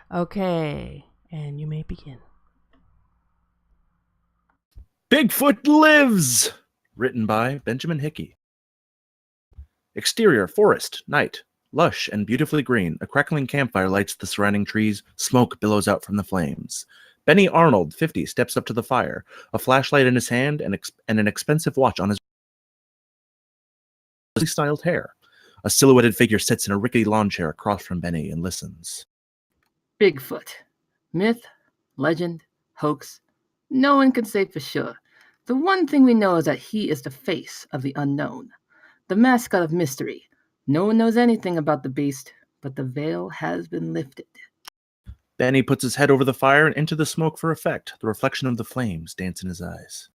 Okay, and you may begin. Bigfoot Lives! Written by Benjamin Hickey. Exterior, forest, night. Lush and beautifully green, a crackling campfire lights the surrounding trees, smoke billows out from the flames. Benny Arnold, 50, steps up to the fire, a flashlight in his hand and an expensive watch on his styled hair. A silhouetted figure sits in a rickety lawn chair across from Benny and listens. Bigfoot. Myth, legend, hoax. No one can say for sure. The one thing we know is that he is the face of the unknown, the mascot of mystery. No one knows anything about the beast, but the veil has been lifted. Benny puts his head over the fire and into the smoke for effect. The reflection of the flames dance in his eyes.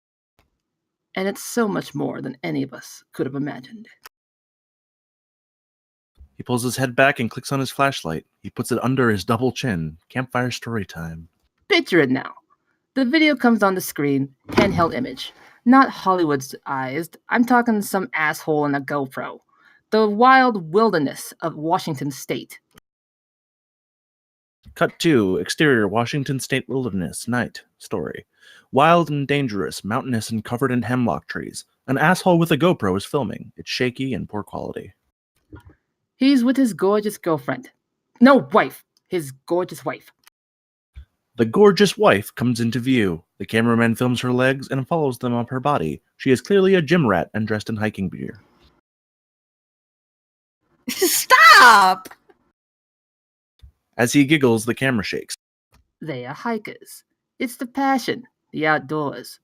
And it's so much more than any of us could have imagined. He pulls his head back and clicks on his flashlight. He puts it under his double chin. Campfire story time. Picture it now. The video comes on the screen, handheld image. Not Hollywoodized. I'm talking some asshole in a GoPro. The wild wilderness of Washington State. Cut 2, exterior, Washington State wilderness, night, story. Wild and dangerous, mountainous and covered in hemlock trees. An asshole with a GoPro is filming. It's shaky and poor quality. He's with his gorgeous girlfriend. No, wife. His gorgeous wife. The gorgeous wife comes into view. The cameraman films her legs and follows them up her body. She is clearly a gym rat and dressed in hiking gear. Stop! As he giggles, the camera shakes. They are hikers. It's the passion, the outdoors.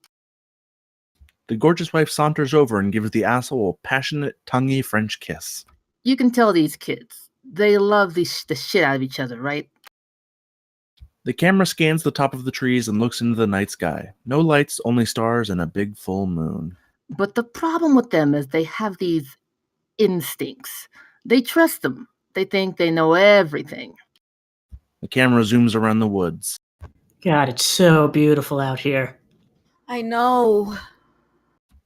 The gorgeous wife saunters over and gives the asshole a passionate, tonguey French kiss. You can tell these kids. They love the shit out of each other, right? The camera scans the top of the trees and looks into the night sky. No lights, only stars and a big full moon. But the problem with them is they have these instincts. They trust them. They think they know everything. The camera zooms around the woods. God, it's so beautiful out here. I know.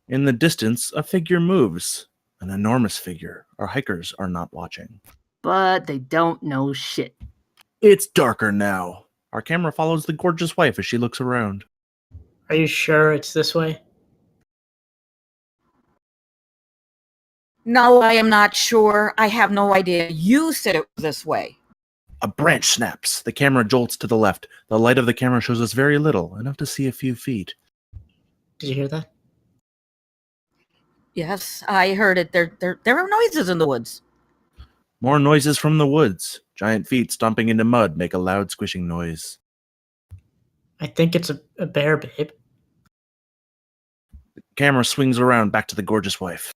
In the distance, a figure moves. An enormous figure. Our hikers are not watching. But they don't know shit. It's darker now. Our camera follows the gorgeous wife as she looks around. Are you sure it's this way? No, I am not sure. I have no idea. You said it was this way. A branch snaps. The camera jolts to the left. The light of the camera shows us very little, enough to see a few feet. Did you hear that? Yes, I heard it. There are noises in the woods. More noises from the woods. Giant feet stomping into mud make a loud squishing noise. I think it's a bear, babe. The camera swings around back to the gorgeous wife.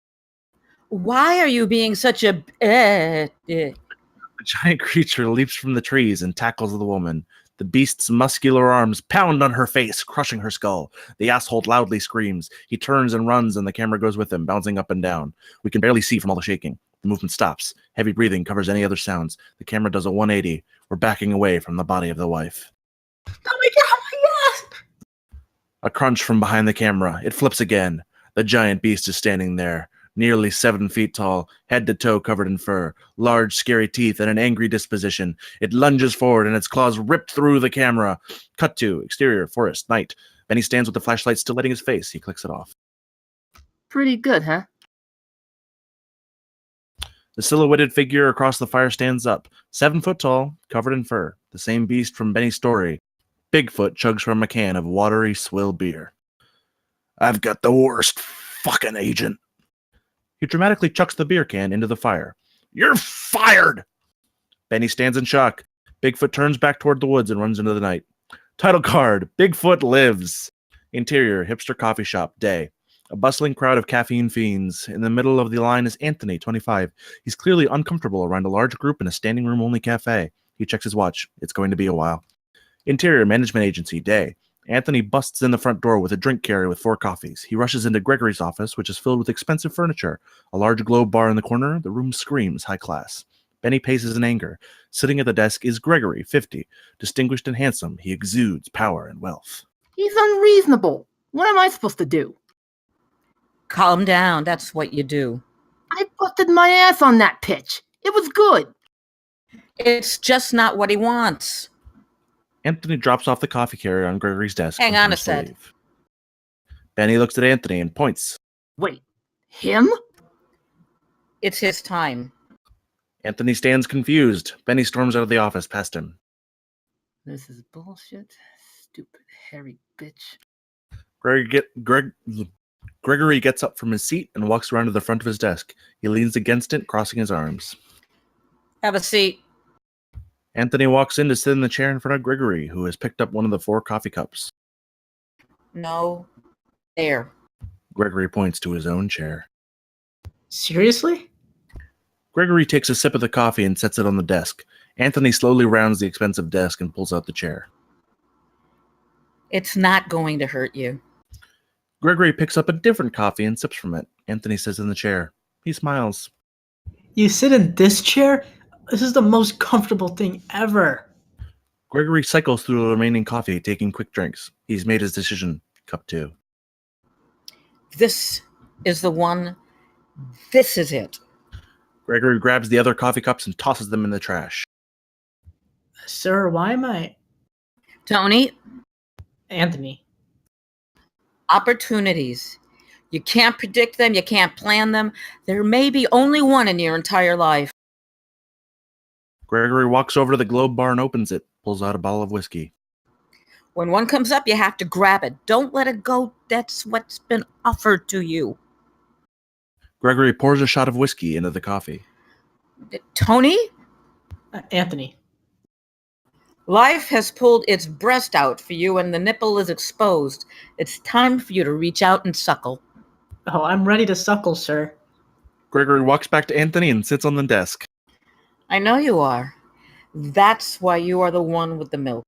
Why are you being such a... The giant creature leaps from the trees and tackles the woman. The beast's muscular arms pound on her face, crushing her skull. The asshole loudly screams. He turns and runs, and the camera goes with him, bouncing up and down. We can barely see from all the shaking. The movement stops. Heavy breathing covers any other sounds. The camera does a 180. We're backing away from the body of the wife. Oh my god! A crunch from behind the camera. It flips again. The giant beast is standing there. Nearly 7 feet tall, head to toe covered in fur, large scary teeth and an angry disposition. It lunges forward and its claws rip through the camera. Cut to, exterior, forest, night. Benny stands with the flashlight still lighting his face. He clicks it off. Pretty good, huh? The silhouetted figure across the fire stands up, 7 foot tall, covered in fur. The same beast from Benny's story. Bigfoot chugs from a can of watery swill beer. I've got the worst fucking agent. He dramatically chucks the beer can into the fire. You're fired! Benny stands in shock. Bigfoot turns back toward the woods and runs into the night. Title card, Bigfoot Lives. Interior, hipster coffee shop, day. A bustling crowd of caffeine fiends. In the middle of the line is Anthony, 25. He's clearly uncomfortable around a large group in a standing room only cafe. He checks his watch. It's going to be a while. Interior, management agency, day. Anthony busts in the front door with a drink carrier with 4 coffees. He rushes into Gregory's office, which is filled with expensive furniture. A large globe bar in the corner. The room screams high class. Benny paces in anger. Sitting at the desk is Gregory, 50. Distinguished and handsome, he exudes power and wealth. He's unreasonable. What am I supposed to do? Calm down. That's what you do. I busted my ass on that pitch. It was good. It's just not what he wants. Anthony drops off the coffee carrier on Gregory's desk. Hang and on a turns to sec. leave. Benny looks at Anthony and points. Wait, him? It's his time. Anthony stands confused. Benny storms out of the office past him. This is bullshit. Stupid hairy bitch. Gregory gets up from his seat and walks around to the front of his desk. He leans against it, crossing his arms. Have a seat. Anthony walks in to sit in the chair in front of Gregory, who has picked up one of the 4 coffee cups. No. There. Gregory points to his own chair. Seriously? Gregory takes a sip of the coffee and sets it on the desk. Anthony slowly rounds the expensive desk and pulls out the chair. It's not going to hurt you. Gregory picks up a different coffee and sips from it. Anthony sits in the chair. He smiles. You sit in this chair? This is the most comfortable thing ever. Gregory cycles through the remaining coffee, taking quick drinks. He's made his decision. Cup 2. This is the one. This is it. Gregory grabs the other coffee cups and tosses them in the trash. Sir, why am I... Tony, Anthony. opportunities. You can't predict them. You can't plan them. There may be only one in your entire life. Gregory walks over to the Globe bar and opens it, pulls out a bottle of whiskey. When one comes up, you have to grab it. Don't let it go. That's what's been offered to you. Gregory pours a shot of whiskey into the coffee. Tony, Anthony. life has pulled its breast out for you and the nipple is exposed. It's time for you to reach out and suckle. Oh, I'm ready to suckle, sir. Gregory walks back to Anthony and sits on the desk. I know you are. That's why you are the one with the milk.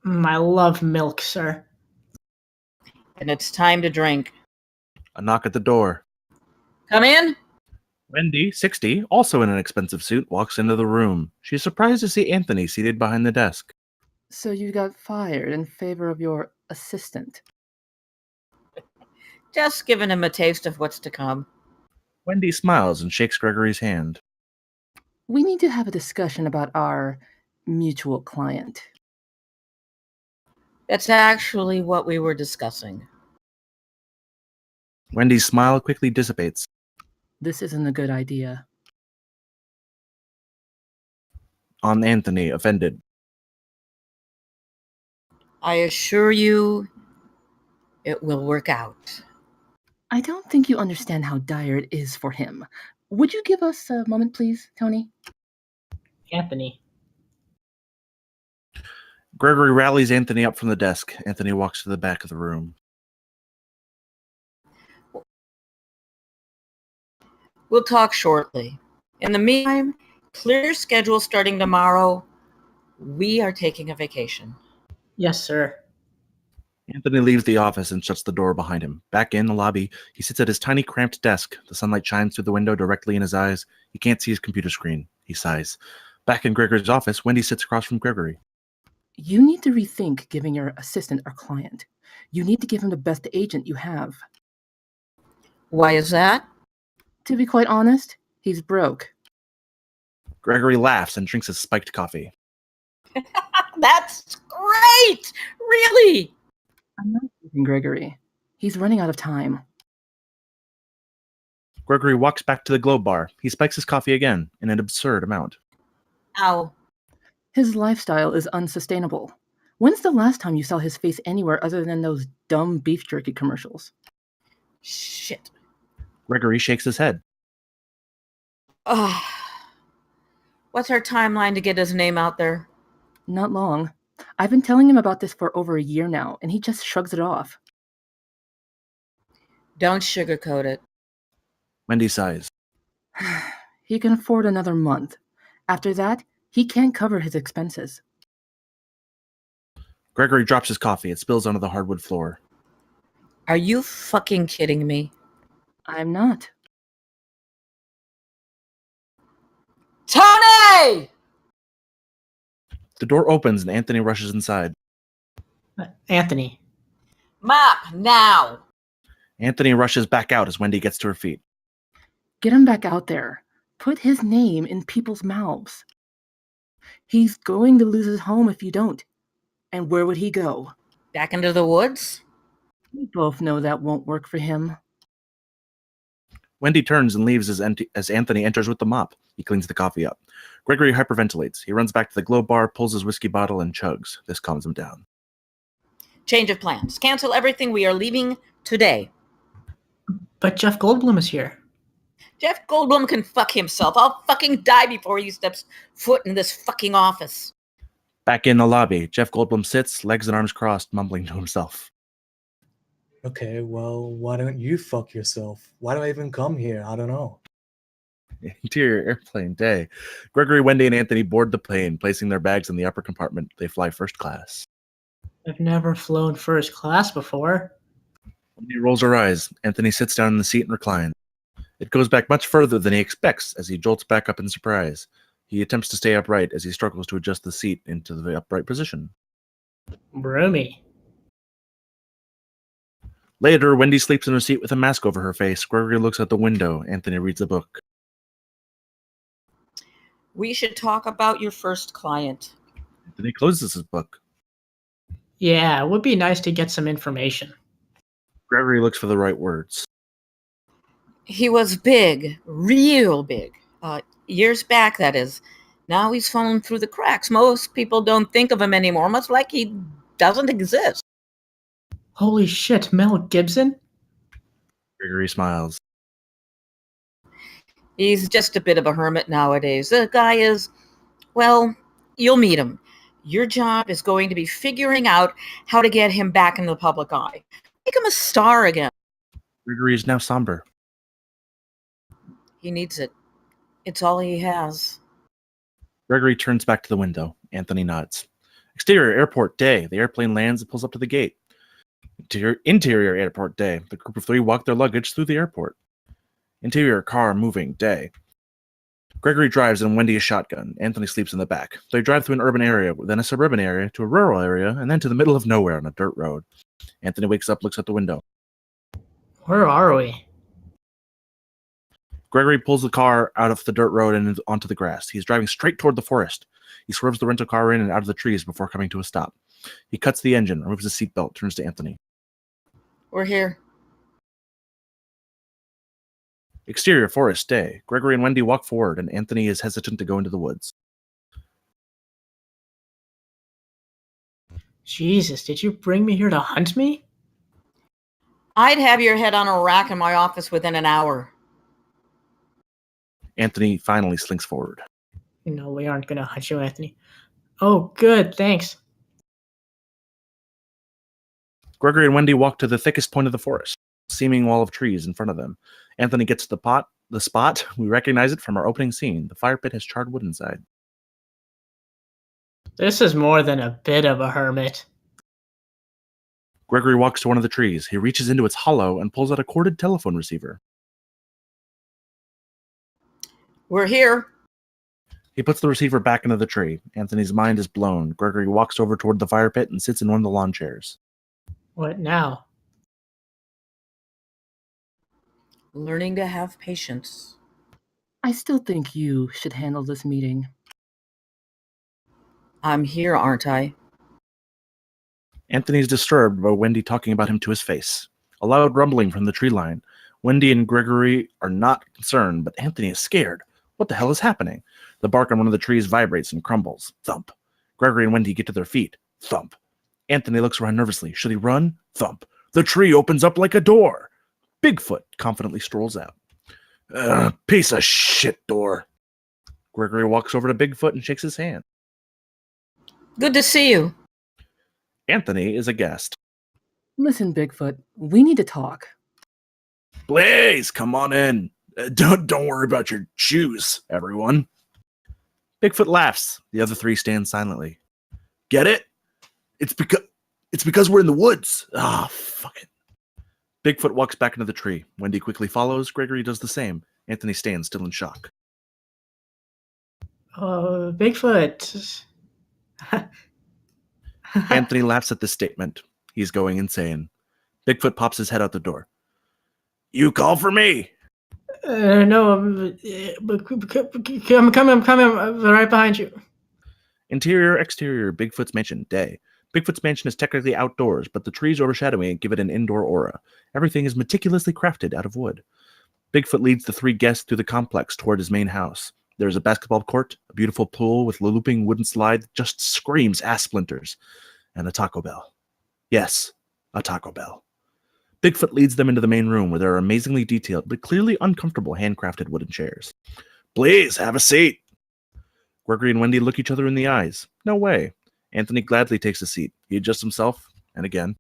I love milk, sir. And it's time to drink. A knock at the door. Come in. Wendy, 60, also in an expensive suit, walks into the room. She's surprised to see Anthony seated behind the desk. So you got fired in favor of your assistant. Just giving him a taste of what's to come. Wendy smiles and shakes Gregory's hand. We need to have a discussion about our mutual client. That's actually what we were discussing. Wendy's smile quickly dissipates. This isn't a good idea. On Anthony, offended. I assure you, it will work out. I don't think you understand how dire it is for him. Would you give us a moment, please, Tony? Anthony. Gregory rallies Anthony up from the desk. Anthony walks to the back of the room. We'll talk shortly. In the meantime, clear your schedule starting tomorrow. We are taking a vacation. Yes, sir. Anthony leaves the office and shuts the door behind him. Back in the lobby, he sits at his tiny, cramped desk. The sunlight shines through the window directly in his eyes. He can't see his computer screen. He sighs. Back in Gregory's office, Wendy sits across from Gregory. You need to rethink giving your assistant a client. You need to give him the best agent you have. Why is that? To be quite honest, he's broke. Gregory laughs and drinks his spiked coffee. That's great! Really? I'm not kidding, Gregory. He's running out of time. Gregory walks back to the Globe bar. He spikes his coffee again, in an absurd amount. Ow. His lifestyle is unsustainable. When's the last time you saw his face anywhere other than those dumb beef jerky commercials? Shit. Gregory shakes his head. Ugh. What's our timeline to get his name out there? Not long. I've been telling him about this for over a year now, and he just shrugs it off. Don't sugarcoat it. Wendy sighs. He can afford another month. After that, he can't cover his expenses. Gregory drops his coffee. It spills onto the hardwood floor. Are you fucking kidding me? I'm not. Tony! The door opens and Anthony rushes inside. Anthony. Mop, now! Anthony rushes back out as Wendy gets to her feet. Get him back out there. Put his name in people's mouths. He's going to lose his home if you don't. And where would he go? Back into the woods? We both know that won't work for him. Wendy turns and leaves as Anthony enters with the mop. He cleans the coffee up. Gregory hyperventilates. He runs back to the glow bar, pulls his whiskey bottle, and chugs. This calms him down. Change of plans. Cancel everything. We are leaving today. But Jeff Goldblum is here. Jeff Goldblum can fuck himself. I'll fucking die before he steps foot in this fucking office. Back in the lobby, Jeff Goldblum sits, legs and arms crossed, mumbling to himself. Okay, well, why don't you fuck yourself? Why do I even come here? I don't know. Interior airplane day. Gregory, Wendy, and Anthony board the plane, placing their bags in the upper compartment. They fly first class. I've never flown first class before. Wendy rolls her eyes. Anthony sits down in the seat and reclines. It goes back much further than he expects as he jolts back up in surprise. He attempts to stay upright as he struggles to adjust the seat into the upright position. Roomy. Later, Wendy sleeps in her seat with a mask over her face. Gregory looks out the window. Anthony reads a book. We should talk about your first client. Anthony closes his book. Yeah, it would be nice to get some information. Gregory looks for the right words. He was big, real big. Years back, that is. Now he's fallen through the cracks. Most people don't think of him anymore, much like he doesn't exist. Holy shit, Mel Gibson? Gregory smiles. He's just a bit of a hermit nowadays. The guy is, well, you'll meet him. Your job is going to be figuring out how to get him back in the public eye. Make him a star again. Gregory is now somber. He needs it. It's all he has. Gregory turns back to the window. Anthony nods. Exterior airport day. The airplane lands and pulls up to the gate. Interior airport day. The group of three walk their luggage through the airport. Interior car moving day. Gregory drives and Wendy is shotgun. Anthony sleeps in the back. They drive through an urban area, then a suburban area, to a rural area, and then to the middle of nowhere on a dirt road. Anthony wakes up, looks out the window. Where are we? Gregory pulls the car out of the dirt road and onto the grass. He's driving straight toward the forest. He swerves the rental car in and out of the trees before coming to a stop. He cuts the engine, removes his seatbelt, turns to Anthony. We're here. Exterior forest day. Gregory and Wendy walk forward, and Anthony is hesitant to go into the woods. Jesus, did you bring me here to hunt me? I'd have your head on a rack in my office within an hour. Anthony finally slinks forward. No, we aren't gonna hunt you, Anthony. Oh, good, thanks. Gregory and Wendy walk to the thickest point of the forest, seeming wall of trees in front of them. Anthony gets to the spot. We recognize it from our opening scene. The fire pit has charred wood inside. This is more than a bit of a hermit. Gregory walks to one of the trees. He reaches into its hollow and pulls out a corded telephone receiver. We're here. He puts the receiver back into the tree. Anthony's mind is blown. Gregory walks over toward the fire pit and sits in one of the lawn chairs. What now? Learning to have patience. I still think you should handle this meeting. I'm here, aren't I? Anthony's disturbed by Wendy talking about him to his face. A loud rumbling from the tree line. Wendy and Gregory are not concerned, but Anthony is scared. What the hell is happening? The bark on one of the trees vibrates and crumbles. Thump. Gregory and Wendy get to their feet. Thump. Anthony looks around nervously. Should he run? Thump. The tree opens up like a door. Bigfoot confidently strolls out. Piece of shit door. Gregory walks over to Bigfoot and shakes his hand. Good to see you. Anthony is aghast. Listen, Bigfoot, we need to talk. Please, come on in. Don't worry about your shoes, everyone. Bigfoot laughs. The other three stand silently. Get it? It's because we're in the woods. Ah, fuck it. Bigfoot walks back into the tree. Wendy quickly follows. Gregory does the same. Anthony stands still in shock. Bigfoot. Anthony laughs at this statement. He's going insane. Bigfoot pops his head out the door. You call for me? No, I'm coming. I'm right behind you. Interior, exterior, Bigfoot's mansion, day. Bigfoot's mansion is technically outdoors, but the trees overshadowing it give it an indoor aura. Everything is meticulously crafted out of wood. Bigfoot leads the three guests through the complex toward his main house. There is a basketball court, a beautiful pool with a looping wooden slide that just screams ass splinters, and a Taco Bell. Yes, a Taco Bell. Bigfoot leads them into the main room where there are amazingly detailed but clearly uncomfortable handcrafted wooden chairs. Please, have a seat. Gregory and Wendy look each other in the eyes. No way. Anthony gladly takes a seat. He adjusts himself, and again.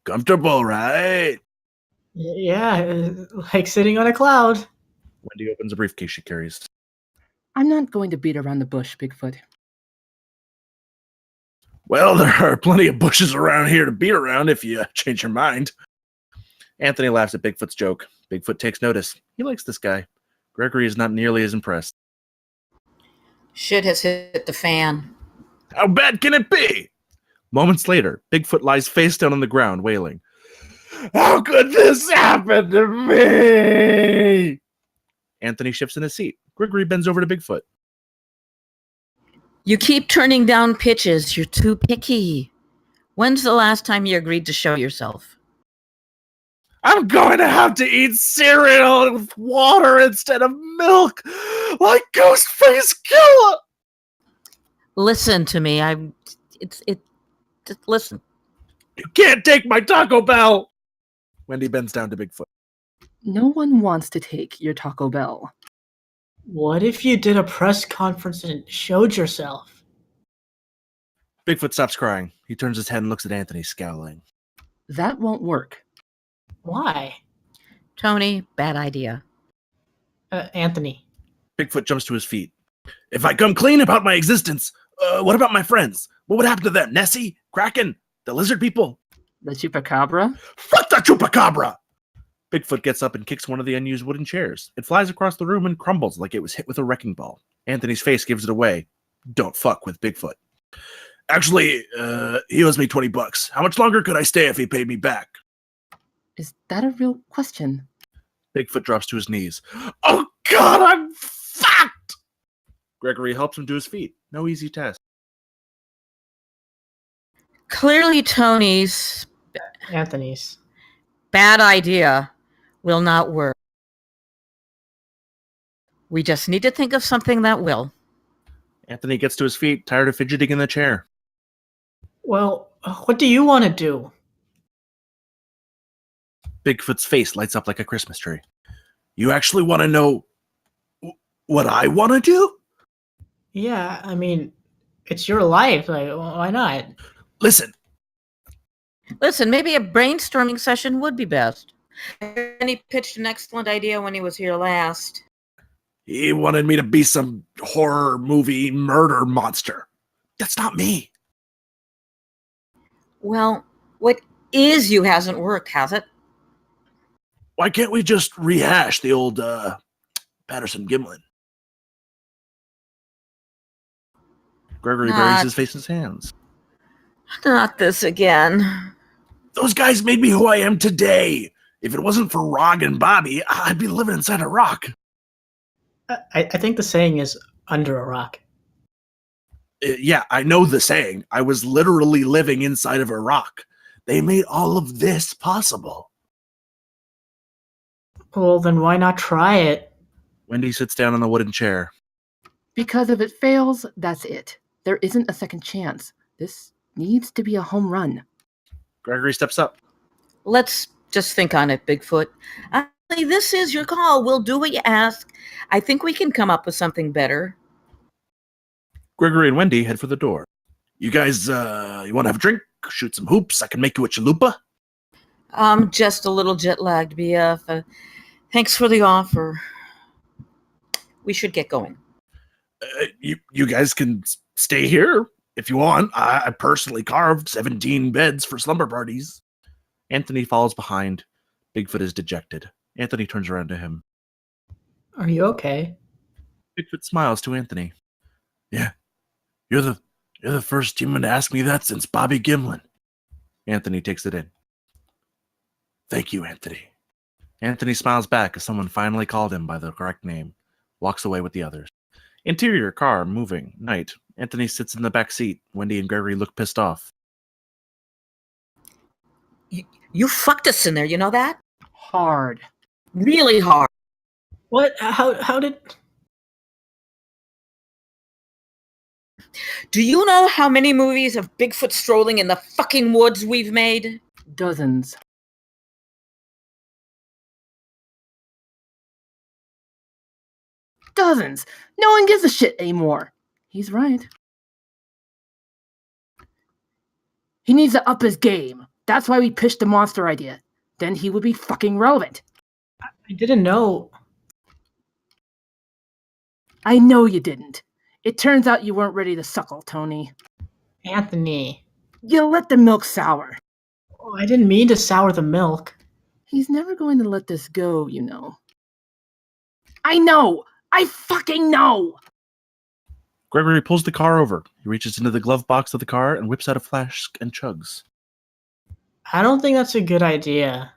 Comfortable, right? Yeah, like sitting on a cloud. Wendy opens a briefcase she carries. I'm not going to beat around the bush, Bigfoot. Well, there are plenty of bushes around here to beat around if you change your mind. Anthony laughs at Bigfoot's joke. Bigfoot takes notice. He likes this guy. Gregory is not nearly as impressed. Shit has hit the fan. How bad can it be? Moments later, Bigfoot lies face down on the ground, wailing. How could this happen to me? Anthony shifts in his seat. Gregory bends over to Bigfoot. You keep turning down pitches. You're too picky. When's the last time you agreed to show yourself? I'm going to have to eat cereal with water instead of milk, like Ghostface Killer. Listen to me. Listen. You can't take my Taco Bell. Wendy bends down to Bigfoot. No one wants to take your Taco Bell. What if you did a press conference and showed yourself? Bigfoot stops crying. He turns his head and looks at Anthony, scowling. That won't work. Why? Tony, bad idea. Anthony. Bigfoot jumps to his feet. If I come clean about my existence, what about my friends? What would happen to them? Nessie? Kraken? The lizard people? The Chupacabra? Fuck the Chupacabra! Bigfoot gets up and kicks one of the unused wooden chairs. It flies across the room and crumbles like it was hit with a wrecking ball. Anthony's face gives it away. Don't fuck with Bigfoot. Actually, he owes me $20. How much longer could I stay if he paid me back? Is that a real question? Bigfoot drops to his knees. Oh God, I'm fucked! Gregory helps him to his feet. No easy task. Clearly, Tony's Anthony's. bad idea will not work. We just need to think of something that will. Anthony gets to his feet, tired of fidgeting in the chair. Well, what do you want to do? Bigfoot's face lights up like a Christmas tree. You actually want to know what I want to do? Yeah, I mean, it's your life. Like, why not? Listen, Maybe a brainstorming session would be best. And he pitched an excellent idea when he was here last. he wanted me to be some horror movie murder monster. That's not me. Well, what is you hasn't worked, has it? Why can't we just rehash the old Patterson Gimlin? Gregory buries his face in his hands. Not this again. Those guys made me who I am today. If it wasn't for Rog and Bobby, I'd be living inside a rock. I think the saying is under a rock. Yeah, I know the saying. I was literally living inside of a rock. They made all of this possible. Well, then why not try it? Wendy sits down on the wooden chair. Because if it fails, that's it. There isn't a second chance. This needs to be a home run. Gregory steps up. Let's just think on it, Bigfoot. This is your call. We'll do what you ask. I think we can come up with something better. Gregory and Wendy head for the door. You guys, you want to have a drink? Shoot some hoops? I can make you a chalupa? I'm just a little jet-lagged, BF. Thanks for the offer. We should get going. You guys can stay here if you want. I personally carved 17 beds for slumber parties. Anthony follows behind. Bigfoot is dejected. Anthony turns around to him. Are you okay? Bigfoot smiles to Anthony. Yeah, you're the first human to ask me that since Bobby Gimlin. Anthony takes it in. Thank you, Anthony. Anthony smiles back as someone finally called him by the correct name. Walks away with the others. Interior car moving. Night. Anthony sits in the back seat. Wendy and Gregory look pissed off. You fucked us in there, you know that? Hard. Really hard. What? How did... Do you know how many movies of Bigfoot strolling in the fucking woods we've made? Dozens. Dozens! No one gives a shit anymore. He's right. He needs to up his game. That's why we pitched the monster idea. Then he would be fucking relevant. I didn't know. I know you didn't. It turns out you weren't ready to suckle, Tony. Anthony. You let the milk sour. Oh, I didn't mean to sour the milk. He's never going to let this go, you know. I know! I fucking know! Gregory pulls the car over. He reaches into the glove box of the car and whips out a flask and chugs. I don't think that's a good idea.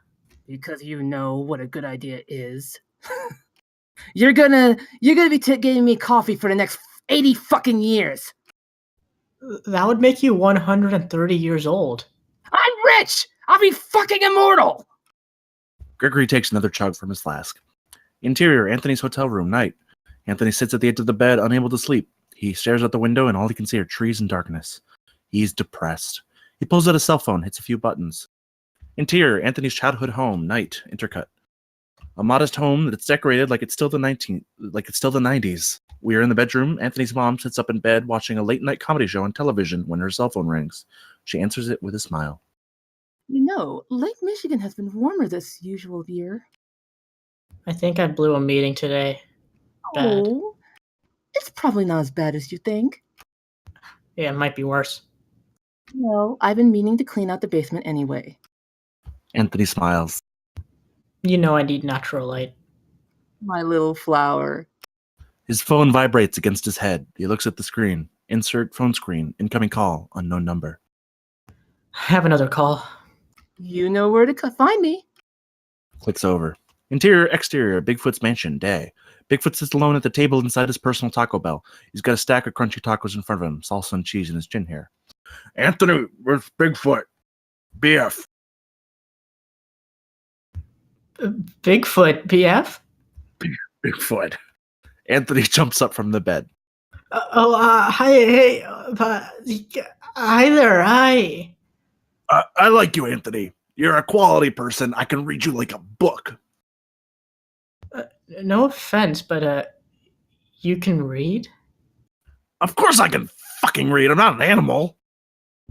Because you know what a good idea is. You're gonna be giving me coffee for the next 80 fucking years. That would make you 130 years old. I'm rich! I'll be fucking immortal! Gregory takes another chug from his flask. Interior, Anthony's hotel room, night. Anthony sits at the edge of the bed, unable to sleep. He stares out the window and all he can see are trees and darkness. He's depressed. He pulls out his cell phone, hits a few buttons. Interior, Anthony's childhood home, night, intercut. A modest home that's decorated like it's still the 90s. We are in the bedroom. Anthony's mom sits up in bed watching a late-night comedy show on television when her cell phone rings. She answers it with a smile. You know, Lake Michigan has been warmer this usual year. I think I blew a meeting today. Bad. Oh, it's probably not as bad as you think. Yeah, it might be worse. Well, I've been meaning to clean out the basement anyway. Anthony smiles. You know I need natural light. My little flower. His phone vibrates against his head. He looks at the screen. Insert phone screen. Incoming call. Unknown number. Have another call. You know where to find me. Clicks over. Interior, exterior, Bigfoot's mansion, day. Bigfoot sits alone at the table inside his personal Taco Bell. He's got a stack of crunchy tacos in front of him, salsa and cheese in his chin hair. Anthony, where's Bigfoot? BF. Bigfoot, PF? Bigfoot. Anthony jumps up from the bed. Hi, hey, hi there, hi. I like you, Anthony. You're a quality person. I can read you like a book. No offense, but, you can read? Of course I can fucking read. I'm not an animal.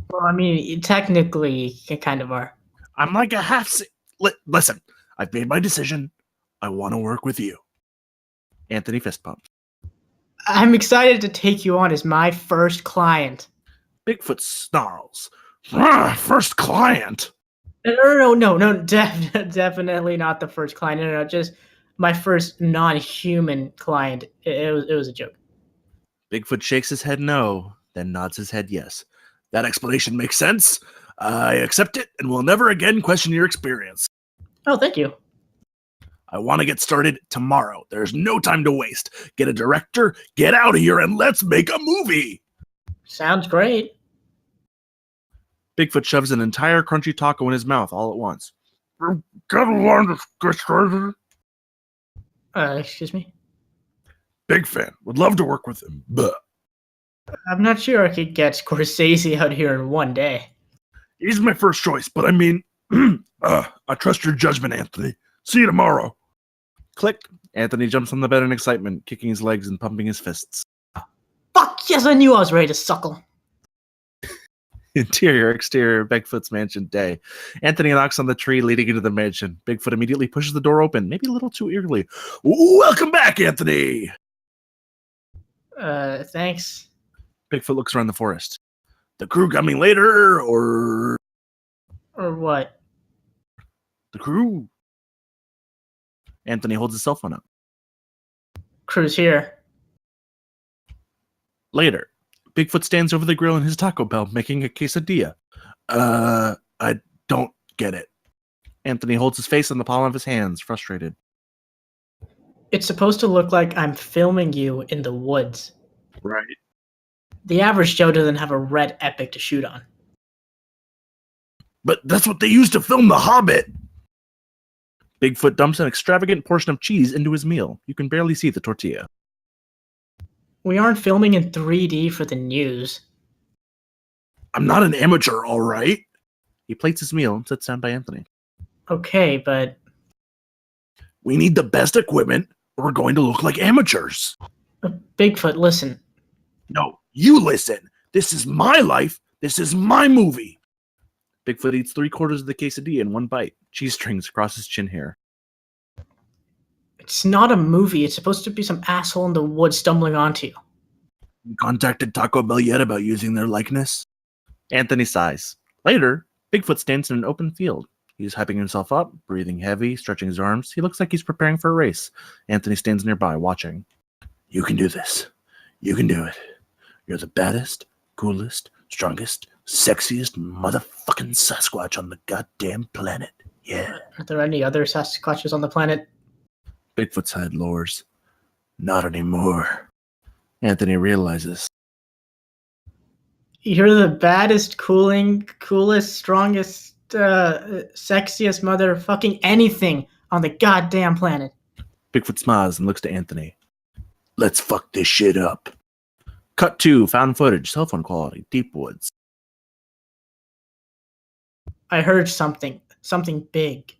Well, I mean, technically, you kind of are. I'm like a half... Listen, I've made my decision. I want to work with you. Anthony fist pumps. I'm excited to take you on as my first client. Bigfoot snarls. First client? No, definitely not the first client. No, just my first non-human client. It was a joke. Bigfoot shakes his head no, then nods his head yes. That explanation makes sense. I accept it and will never again question your experience. Oh, thank you. I want to get started tomorrow. There's no time to waste. Get a director, get out of here, and let's make a movie. Sounds great. Bigfoot shoves an entire crunchy taco in his mouth all at once. Get along to get started. Excuse me? Big fan. Would love to work with him. But I'm not sure I could get Scorsese out here in one day. he's my first choice, but I mean, I trust your judgment, Anthony. See you tomorrow. Click. Anthony jumps on the bed in excitement, kicking his legs and pumping his fists. Fuck yes, I knew I was ready to suckle. Interior, exterior, Bigfoot's mansion, day. Anthony knocks on the tree leading into the mansion. Bigfoot immediately pushes the door open, maybe a little too eagerly. Welcome back, Anthony! Thanks. Bigfoot looks around the forest. The crew coming later, or... Or what? The crew? Anthony holds his cell phone up. Crew's here. Later. Bigfoot stands over the grill in his Taco Bell, making a quesadilla. I don't get it. Anthony holds his face on the palm of his hands, frustrated. It's supposed to look like I'm filming you in the woods. Right. The average Joe doesn't have a red epic to shoot on. But that's what they used to film The Hobbit. Bigfoot dumps an extravagant portion of cheese into his meal. You can barely see the tortilla. We aren't filming in 3D for the news. I'm not an amateur, all right? He plates his meal and sits down by Anthony. Okay, but We need the best equipment, or we're going to look like amateurs. Bigfoot, listen. No, you listen. This is my life. This is my movie. Bigfoot eats 3/4 of the quesadilla in one bite. Cheese strings across his chin hair. It's not a movie. It's supposed to be some asshole in the woods stumbling onto you. You contacted Taco Bell yet about using their likeness? Anthony sighs. Later, Bigfoot stands in an open field. He's hyping himself up, breathing heavy, stretching his arms. He looks like he's preparing for a race. Anthony stands nearby, watching. You can do this. You can do it. You're the baddest, coolest, strongest, sexiest motherfucking Sasquatch on the goddamn planet. Yeah. Are there any other Sasquatches on the planet? Bigfoot's head lowers. Not anymore. Anthony realizes. You're the baddest, coolest, strongest, sexiest motherfucking anything on the goddamn planet. Bigfoot smiles and looks to Anthony. Let's fuck this shit up. Cut 2, found footage, cell phone quality, deep woods. I heard something big.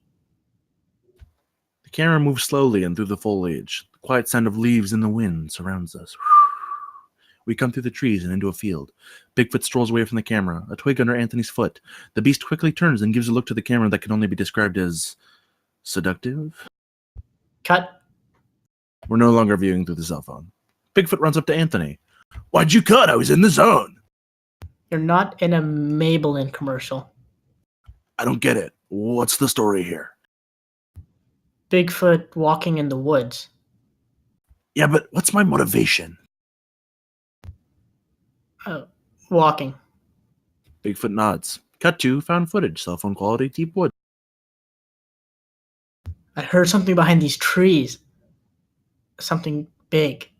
The camera moves slowly and through the foliage. The quiet sound of leaves in the wind surrounds us. We come through the trees and into a field. Bigfoot strolls away from the camera, a twig under Anthony's foot. The beast quickly turns and gives a look to the camera that can only be described as seductive. Cut. We're no longer viewing through the cell phone. Bigfoot runs up to Anthony. Why'd you cut? I was in the zone. You're not in a Maybelline commercial. I don't get it. What's the story here? Bigfoot walking in the woods. Yeah, but what's my motivation? Walking. Bigfoot nods. Cut 2, found footage, cell phone quality, deep wood. I heard something behind these trees. Something big.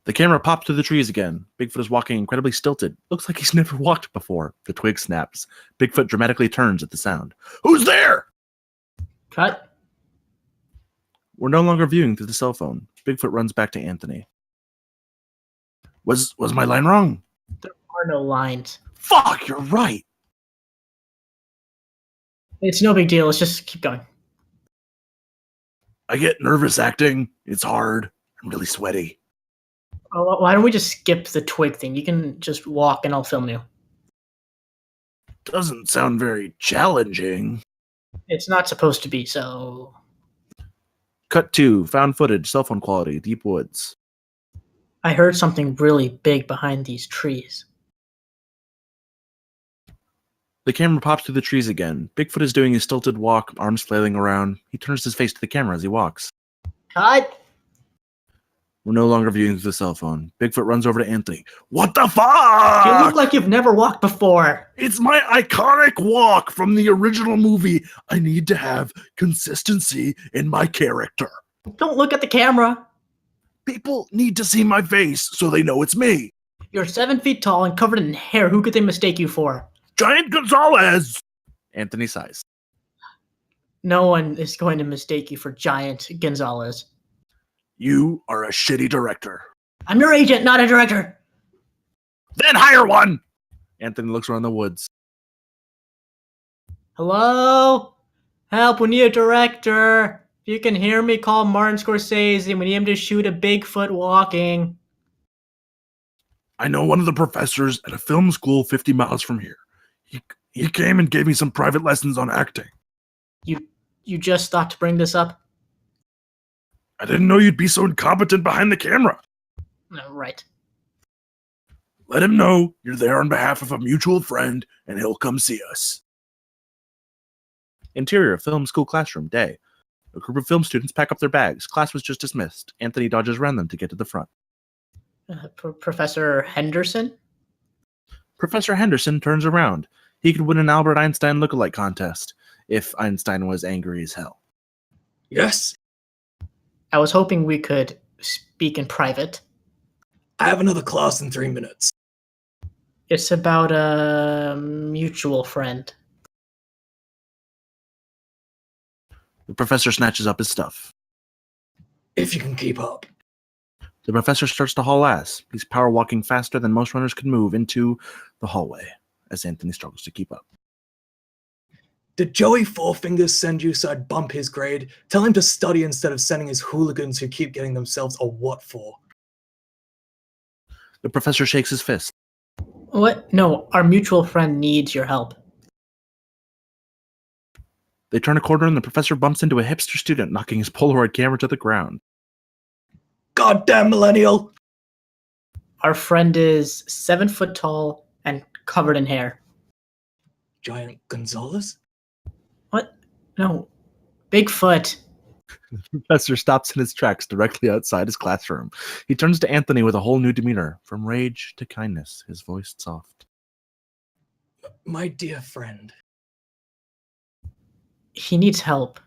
The camera pops through the trees again. Bigfoot is walking incredibly stilted. Looks like he's never walked before. The twig snaps. Bigfoot dramatically turns at the sound. Who's there? Cut. We're no longer viewing through the cell phone. Bigfoot runs back to Anthony. Was my line wrong? There are no lines. Fuck, you're right. It's no big deal. Let's just keep going. I get nervous acting. It's hard. I'm really sweaty. Oh, why don't we just skip the twig thing? You can just walk and I'll film you. Doesn't sound very challenging. It's not supposed to be, so... Cut 2, found footage, cell phone quality, deep woods. I heard something really big behind these trees. The camera pops through the trees again. Bigfoot is doing his stilted walk, arms flailing around. He turns his face to the camera as he walks. Cut! We're no longer viewing through the cell phone. Bigfoot runs over to Anthony. What the fuck? You look like you've never walked before. It's my iconic walk from the original movie. I need to have consistency in my character. Don't look at the camera. People need to see my face so they know it's me. You're 7 feet tall and covered in hair. Who could they mistake you for? Giant Gonzalez! Anthony sighs. No one is going to mistake you for Giant Gonzalez. You are a shitty director. I'm your agent, not a director. Then hire one! Anthony looks around the woods. Hello? Help, we need a director. If you can hear me, call Martin Scorsese. We need him to shoot a Bigfoot walking. I know one of the professors at a film school 50 miles from here. He came and gave me some private lessons on acting. You just thought to bring this up? I didn't know you'd be so incompetent behind the camera. Right. Let him know you're there on behalf of a mutual friend, and he'll come see us. Interior film school classroom, day. A group of film students pack up their bags. Class was just dismissed. Anthony dodges around them to get to the front. Professor Henderson? Professor Henderson turns around. He could win an Albert Einstein lookalike contest, if Einstein was angry as hell. Yes? I was hoping we could speak in private. I have another class in 3 minutes. It's about a mutual friend. The professor snatches up his stuff. If you can keep up. The professor starts to haul ass. He's power walking faster than most runners could move into the hallway as Anthony struggles to keep up. Did Joey Fourfingers send you so I'd bump his grade? Tell him to study instead of sending his hooligans who keep getting themselves a what for? The professor shakes his fist. What? No, our mutual friend needs your help. They turn a corner and the professor bumps into a hipster student, knocking his Polaroid camera to the ground. Goddamn millennial! Our friend is 7 foot tall and covered in hair. Giant Gonzalez? What? No. Bigfoot. The professor stops in his tracks directly outside his classroom. He turns to Anthony with a whole new demeanor, from rage to kindness, his voice soft. My dear friend. He needs help.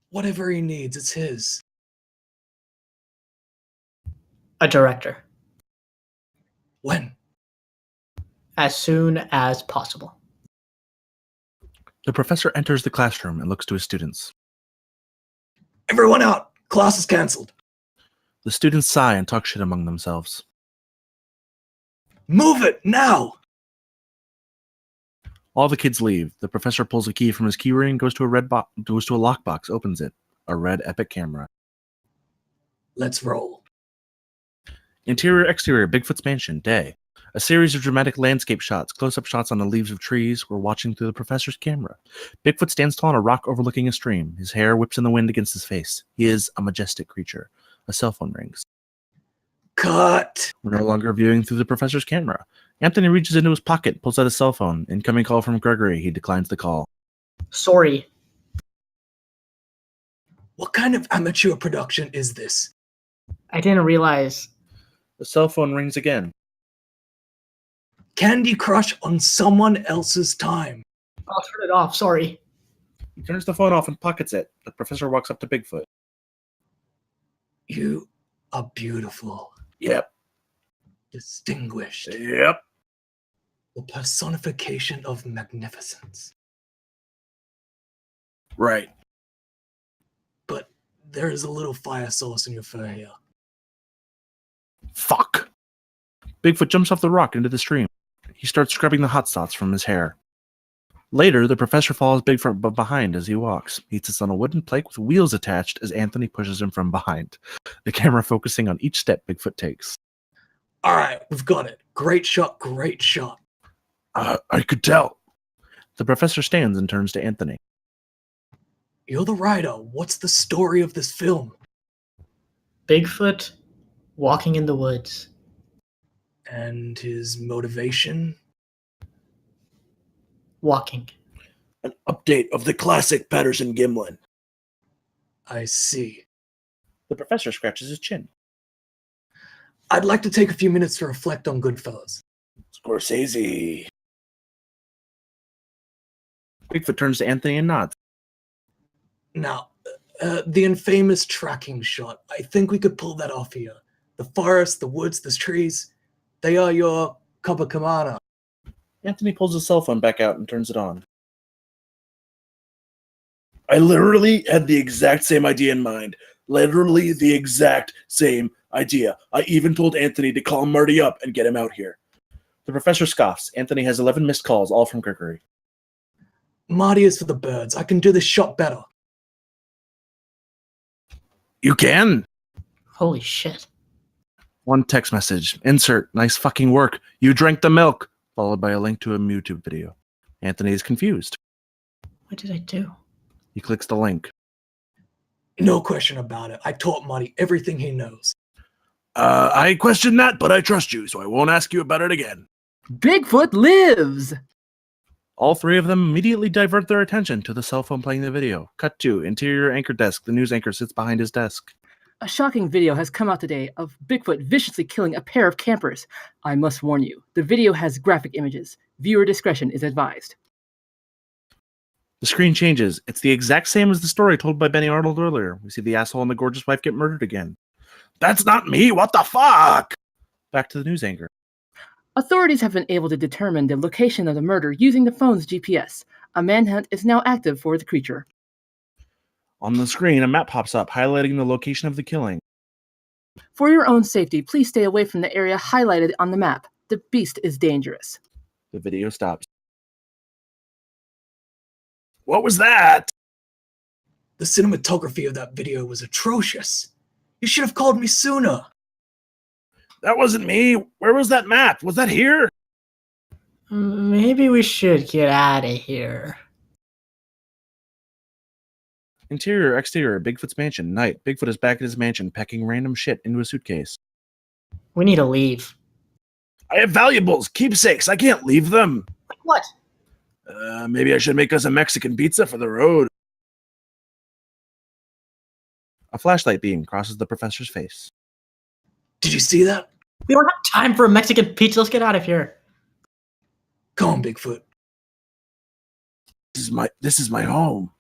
Whatever he needs, it's his. A director. When? As soon as possible. The professor enters the classroom and looks to his students. Everyone out! Class is cancelled. The students sigh and talk shit among themselves. Move it, now! All the kids leave. The professor pulls a key from his keyring and goes to a lockbox, opens it. A red Epic camera. Let's roll. Interior, exterior, Bigfoot's mansion, day. A series of dramatic landscape shots, close-up shots on the leaves of trees, were watching through the professor's camera. Bigfoot stands tall on a rock overlooking a stream. His hair whips in the wind against his face. He is a majestic creature. A cell phone rings. Cut! We're no longer viewing through the professor's camera. Anthony reaches into his pocket, pulls out his cell phone. Incoming call from Gregory. He declines the call. Sorry. What kind of amateur production is this? I didn't realize. The cell phone rings again. Candy Crush on someone else's time. I'll turn it off. Sorry. He turns the phone off and pockets it. The professor walks up to Bigfoot. You are beautiful. Yep. Distinguished. Yep. The personification of magnificence. Right. But there is a little fire sauce in your fur here. Fuck. Bigfoot jumps off the rock into the stream. He starts scrubbing the hot spots from his hair. Later, the professor follows Bigfoot behind as he walks. He sits on a wooden plank with wheels attached as Anthony pushes him from behind, the camera focusing on each step Bigfoot takes. All right, we've got it. Great shot, great shot. I could tell. The professor stands and turns to Anthony. You're the writer. What's the story of this film? Bigfoot walking in the woods. And his motivation? Walking. An update of the classic Patterson-Gimlin. I see. The professor scratches his chin. I'd like to take a few minutes to reflect on Goodfellas. Scorsese. Bigfoot turns to Anthony and nods. Now, the infamous tracking shot. I think we could pull that off here. The forest, the woods, the trees, they are your Copacabana. Anthony pulls his cell phone back out and turns it on. I literally had the exact same idea in mind. Literally the exact same idea. I even told Anthony to call Marty up and get him out here. The professor scoffs. Anthony has 11 missed calls, all from Gregory. Marty is for the birds. I can do this shot better. You can? Holy shit. One text message. Insert. Nice fucking work. You drank the milk. Followed by a link to a YouTube video. Anthony is confused. What did I do? He clicks the link. No question about it. I taught Marty everything he knows. I question that, but I trust you, so I won't ask you about it again. Bigfoot lives! All three of them immediately divert their attention to the cell phone playing the video. Cut to interior anchor desk. The news anchor sits behind his desk. A shocking video has come out today of Bigfoot viciously killing a pair of campers. I must warn you, the video has graphic images. Viewer discretion is advised. The screen changes. It's the exact same as the story told by Benny Arnold earlier. We see the asshole and the gorgeous wife get murdered again. That's not me! What the fuck? Back to the news anchor. Authorities have been able to determine the location of the murder using the phone's GPS. A manhunt is now active for the creature. On the screen, a map pops up highlighting the location of the killing. For your own safety, please stay away from the area highlighted on the map. The beast is dangerous. The video stops. What was that? The cinematography of that video was atrocious. You should have called me sooner. That wasn't me. Where was that map? Was that here? Maybe we should get out of here. Interior, exterior, Bigfoot's mansion. Night. Bigfoot is back at his mansion, packing random shit into a suitcase. We need to leave. I have valuables, keepsakes. I can't leave them. What? Maybe I should make us a Mexican pizza for the road. A flashlight beam crosses the professor's face. Did you see that? We don't have time for a Mexican pizza. Let's get out of here. Come on, Bigfoot. This is my home.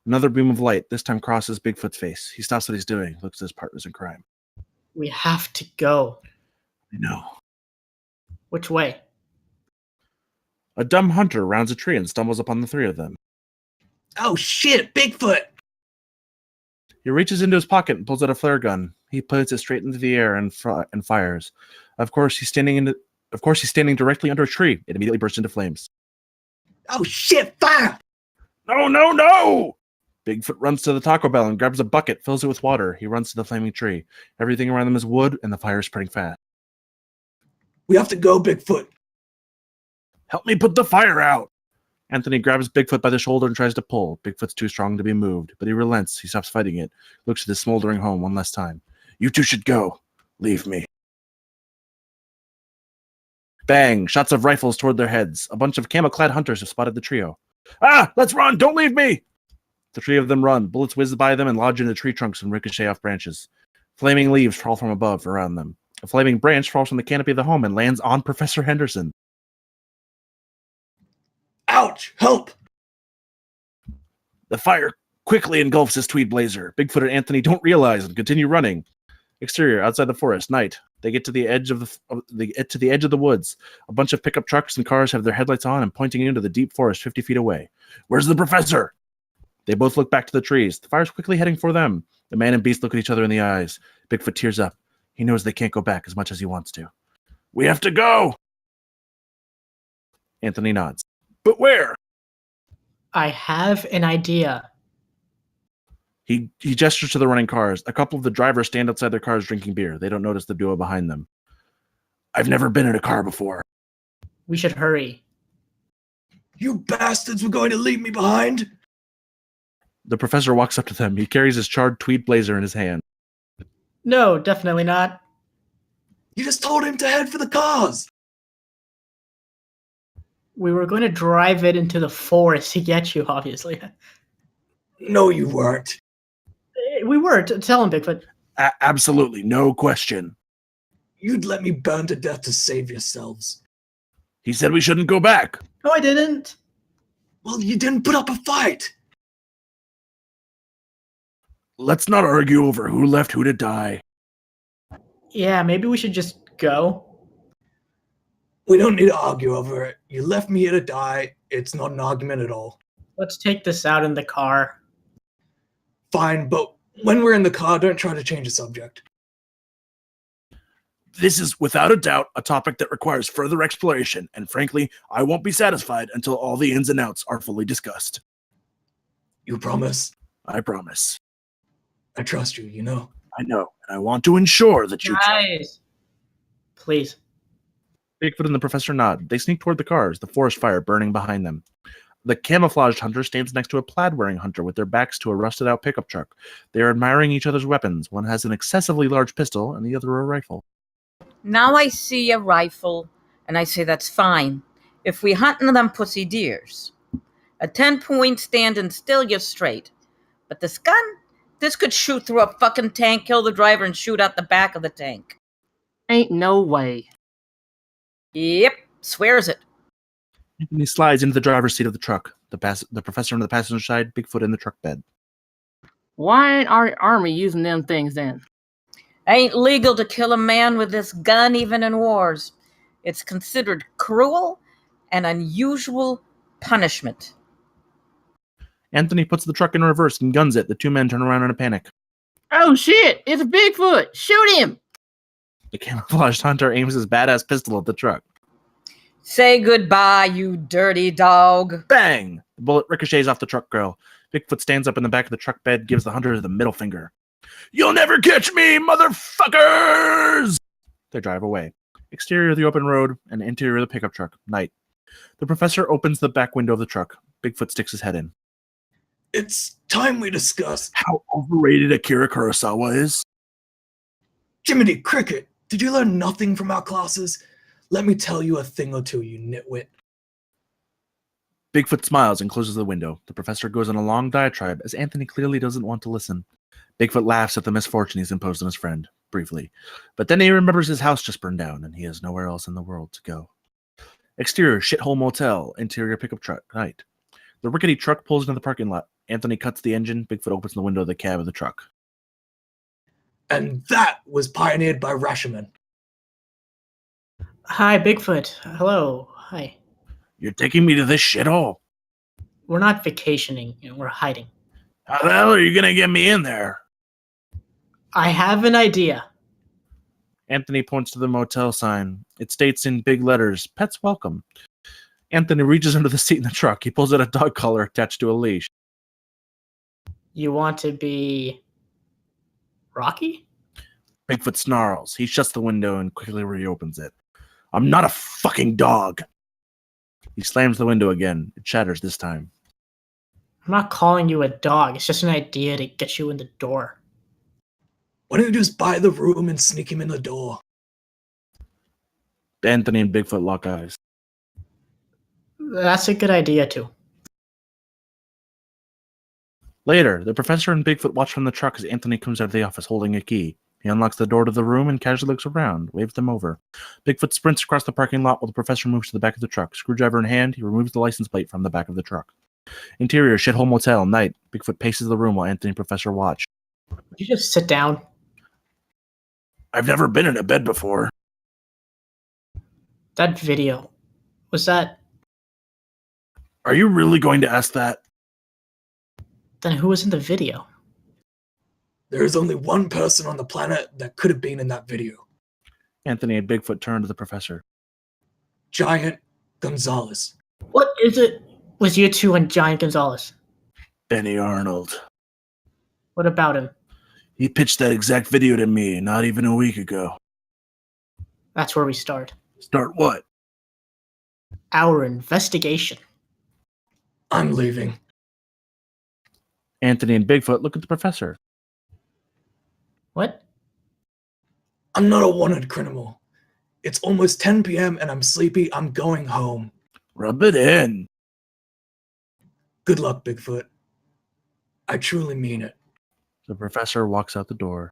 Another beam of light, this time crosses Bigfoot's face. He stops what he's doing, looks at his partners in crime. We have to go. I know. Which way? A dumb hunter rounds a tree and stumbles upon the three of them. Oh shit, Bigfoot! He reaches into his pocket and pulls out a flare gun. He puts it straight into the air and fires. Of course, he's standing directly under a tree. It immediately bursts into flames. Oh shit, fire! No! Bigfoot runs to the Taco Bell and grabs a bucket, fills it with water. He runs to the flaming tree. Everything around them is wood, and the fire is spreading fast. We have to go, Bigfoot. Help me put the fire out! Anthony grabs Bigfoot by the shoulder and tries to pull. Bigfoot's too strong to be moved, but he relents. He stops fighting it, looks at his smoldering home one last time. You two should go. Leave me. Bang! Shots of rifles toward their heads. A bunch of camo-clad hunters have spotted the trio. Ah! Let's run! Don't leave me! The three of them run. Bullets whiz by them and lodge into tree trunks and ricochet off branches. Flaming leaves fall from above around them. A flaming branch falls from the canopy of the home and lands on Professor Henderson. Ouch! Help! The fire quickly engulfs his tweed blazer. Bigfoot and Anthony don't realize and continue running. Exterior, outside the forest, night. They get to the edge of the woods. A bunch of pickup trucks and cars have their headlights on and pointing into the deep forest 50 feet away. Where's the professor? They both look back to the trees. The fire's quickly heading for them. The man and beast look at each other in the eyes. Bigfoot tears up. He knows they can't go back as much as he wants to. We have to go! Anthony nods. But where? I have an idea. He gestures to the running cars. A couple of the drivers stand outside their cars drinking beer. They don't notice the duo behind them. I've never been in a car before. We should hurry. You bastards were going to leave me behind? The professor walks up to them. He carries his charred tweed blazer in his hand. No, definitely not. You just told him to head for the cars! We were going to drive it into the forest to get you, obviously. No, you weren't. We were. Tell him, Bigfoot. Absolutely, no question. You'd let me burn to death to save yourselves. He said we shouldn't go back. No, I didn't. Well, you didn't put up a fight. Let's not argue over who left who to die. Yeah, maybe we should just go. We don't need to argue over it. You left me here to die. It's not an argument at all. Let's take this out in the car. Fine, but when we're in the car, don't try to change the subject. This is, without a doubt, a topic that requires further exploration, and frankly, I won't be satisfied until all the ins and outs are fully discussed. You promise? I promise. I trust you, you know? I know, and I want to ensure that you Guys, please. Bigfoot and the professor nod. They sneak toward the cars, the forest fire burning behind them. The camouflaged hunter stands next to a plaid-wearing hunter with their backs to a rusted-out pickup truck. They are admiring each other's weapons. One has an excessively large pistol, and the other a rifle. Now I see a rifle, and I say that's fine. If we hunting them pussy deers. A 10-point standing still, you're straight. But this gun? This could shoot through a fucking tank, kill the driver, and shoot out the back of the tank. Ain't no way. Yep, swears it. And he slides into the driver's seat of the truck. The professor on the passenger side, Bigfoot in the truck bed. Why ain't our army using them things then? Ain't legal to kill a man with this gun even in wars. It's considered cruel and unusual punishment. Anthony puts the truck in reverse and guns it. The two men turn around in a panic. Oh shit! It's a Bigfoot! Shoot him! The camouflaged hunter aims his badass pistol at the truck. Say goodbye, you dirty dog. Bang! The bullet ricochets off the truck grill. Bigfoot stands up in the back of the truck bed, gives the hunter the middle finger. You'll never catch me, motherfuckers! They drive away. Exterior of the open road and interior of the pickup truck. Night. The professor opens the back window of the truck. Bigfoot sticks his head in. It's time we discuss. How overrated Akira Kurosawa is? Jiminy Cricket, did you learn nothing from our classes? Let me tell you a thing or two, you nitwit. Bigfoot smiles and closes the window. The professor goes on a long diatribe as Anthony clearly doesn't want to listen. Bigfoot laughs at the misfortune he's imposed on his friend, briefly. But then he remembers his house just burned down and he has nowhere else in the world to go. Exterior, shithole motel. Interior, pickup truck. Night. The rickety truck pulls into the parking lot. Anthony cuts the engine. Bigfoot opens the window of the cab of the truck. And that was pioneered by Rashomon. Hi, Bigfoot. Hello. Hi. You're taking me to this shithole? We're not vacationing. We're hiding. How the hell are you gonna get me in there? I have an idea. Anthony points to the motel sign. It states in big letters, "Pets welcome." Anthony reaches under the seat in the truck. He pulls out a dog collar attached to a leash. You want to be Rocky? Bigfoot snarls. He shuts the window and quickly reopens it. I'm not a fucking dog. He slams the window again. It shatters this time. I'm not calling you a dog. It's just an idea to get you in the door. Why don't you just buy the room and sneak him in the door? Anthony and Bigfoot lock eyes. That's a good idea, too. Later, the professor and Bigfoot watch from the truck as Anthony comes out of the office holding a key. He unlocks the door to the room and casually looks around, waves them over. Bigfoot sprints across the parking lot while the professor moves to the back of the truck. Screwdriver in hand, he removes the license plate from the back of the truck. Interior, shithole motel, night. Bigfoot paces the room while Anthony and Professor watch. Would you just sit down? I've never been in a bed before. That video. Was that... Are you really going to ask that? Then who was in the video? There is only one person on the planet that could have been in that video. Anthony and Bigfoot turn to the professor. Giant Gonzalez. What is it with you two and Giant Gonzalez? Benny Arnold. What about him? He pitched that exact video to me not even a week ago. That's where we start. Start what? Our investigation. I'm leaving. Anthony and Bigfoot look at the professor. What? I'm not a wanted criminal. It's almost 10 p.m. and I'm sleepy. I'm going home. Rub it in. Good luck, Bigfoot. I truly mean it. The professor walks out the door.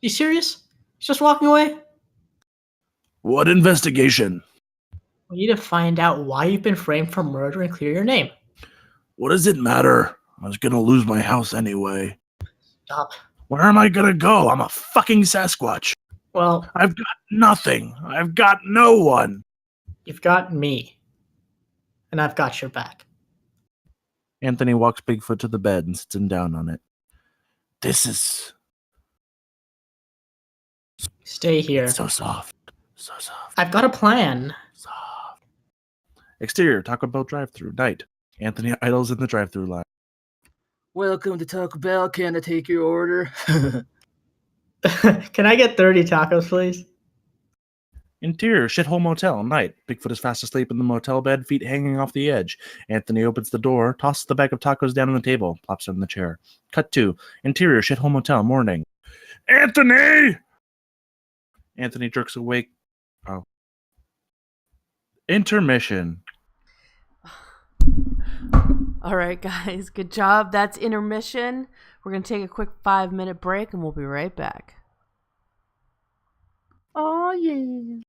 You serious? He's just walking away? What investigation? We need to find out why you've been framed for murder and clear your name. What does it matter? I was gonna lose my house anyway. Stop. Where am I gonna go? I'm a fucking Sasquatch. Well, I've got nothing. I've got no one. you've got me. And I've got your back. Anthony walks Bigfoot to the bed and sits him down on it. This is Stay here. so soft. So soft. I've got a plan. Soft. Exterior, Taco Bell drive-thru. Night. Anthony idles in the drive-thru line. Welcome to Taco Bell. Can I take your order? Can I get 30 tacos, please? Interior, shithole motel. Night. Bigfoot is fast asleep in the motel bed, feet hanging off the edge. Anthony opens the door, tosses the bag of tacos down on the table, plops it in the chair. Cut to interior, shithole motel. Morning. Anthony! Anthony jerks awake. Oh. Intermission. All right, guys, good job. That's intermission. We're going to take a quick 5-minute break and we'll be right back. Oh, yeah.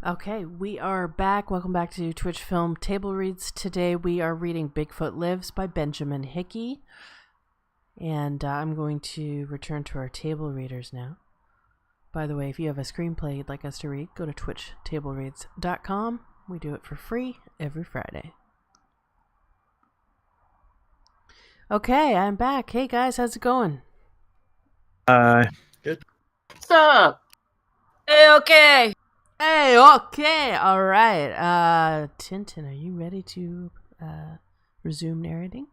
Okay, we are back. Welcome back to Twitch Film Table Reads. Today we are reading Bigfoot Lives by Benjamin Hickey. And I'm going to return to our table readers now. By the way, if you have a screenplay you'd like us to read, go to twitchtablereads.com. We do it for free every Friday. Okay, I'm back. Hey guys, how's it going? Good. What's up? Hey, okay. Hey, okay, all right. Tintin, are you ready to resume narrating?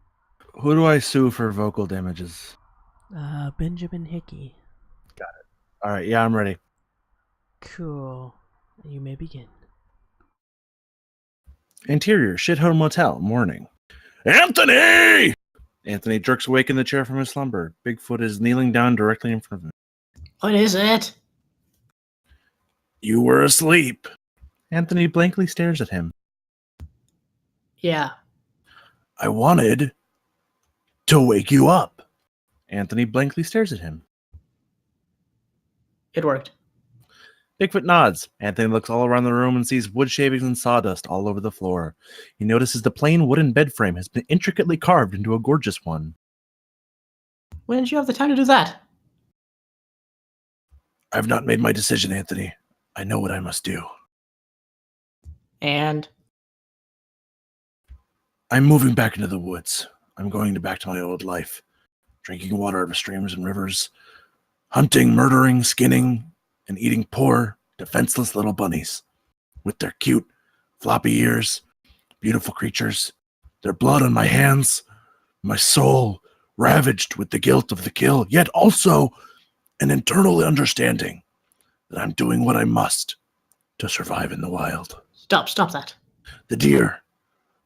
Who do I sue for vocal damages? Benjamin Hickey. All right, yeah, I'm ready. Cool. You may begin. Interior, shithole motel, morning. Anthony! Anthony jerks awake in the chair from his slumber. Bigfoot is kneeling down directly in front of him. What is it? You were asleep. Anthony blankly stares at him. Yeah. I wanted to wake you up. Anthony blankly stares at him. It worked. Bigfoot nods. Anthony looks all around the room and sees wood shavings and sawdust all over the floor. He notices the plain wooden bed frame has been intricately carved into a gorgeous one. When did you have the time to do that? I've not made my decision, Anthony. I know what I must do. And I'm moving back into the woods. I'm going back to my old life. Drinking water out of streams and rivers. Hunting, murdering, skinning, and eating poor, defenseless little bunnies. With their cute, floppy ears. Beautiful creatures. Their blood on my hands. My soul ravaged with the guilt of the kill. Yet also an internal understanding that I'm doing what I must to survive in the wild. stop that. The deer,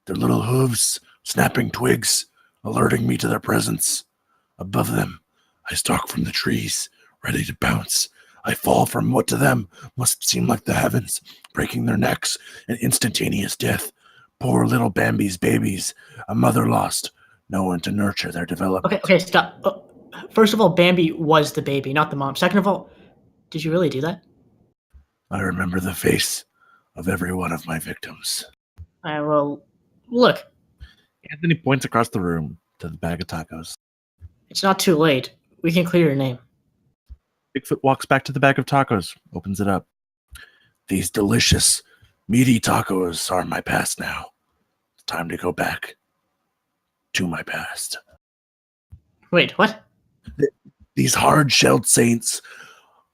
their little hooves snapping twigs, alerting me to their presence. Above them, I stalk from the trees, ready to pounce. I fall from what to them must seem like the heavens, breaking their necks, an instantaneous death. Poor little Bambi's babies, a mother lost, no one to nurture their development. Okay, stop. First of all, Bambi was the baby, not the mom. Second of all, did you really do that? I remember the face of every one of my victims. Well, look, Anthony points across the room to the bag of tacos. it's not too late. We can clear your name. Bigfoot walks back to the bag of tacos, opens it up. These delicious, meaty tacos are my past now. It's time to go back to my past. Wait, what? These hard-shelled saints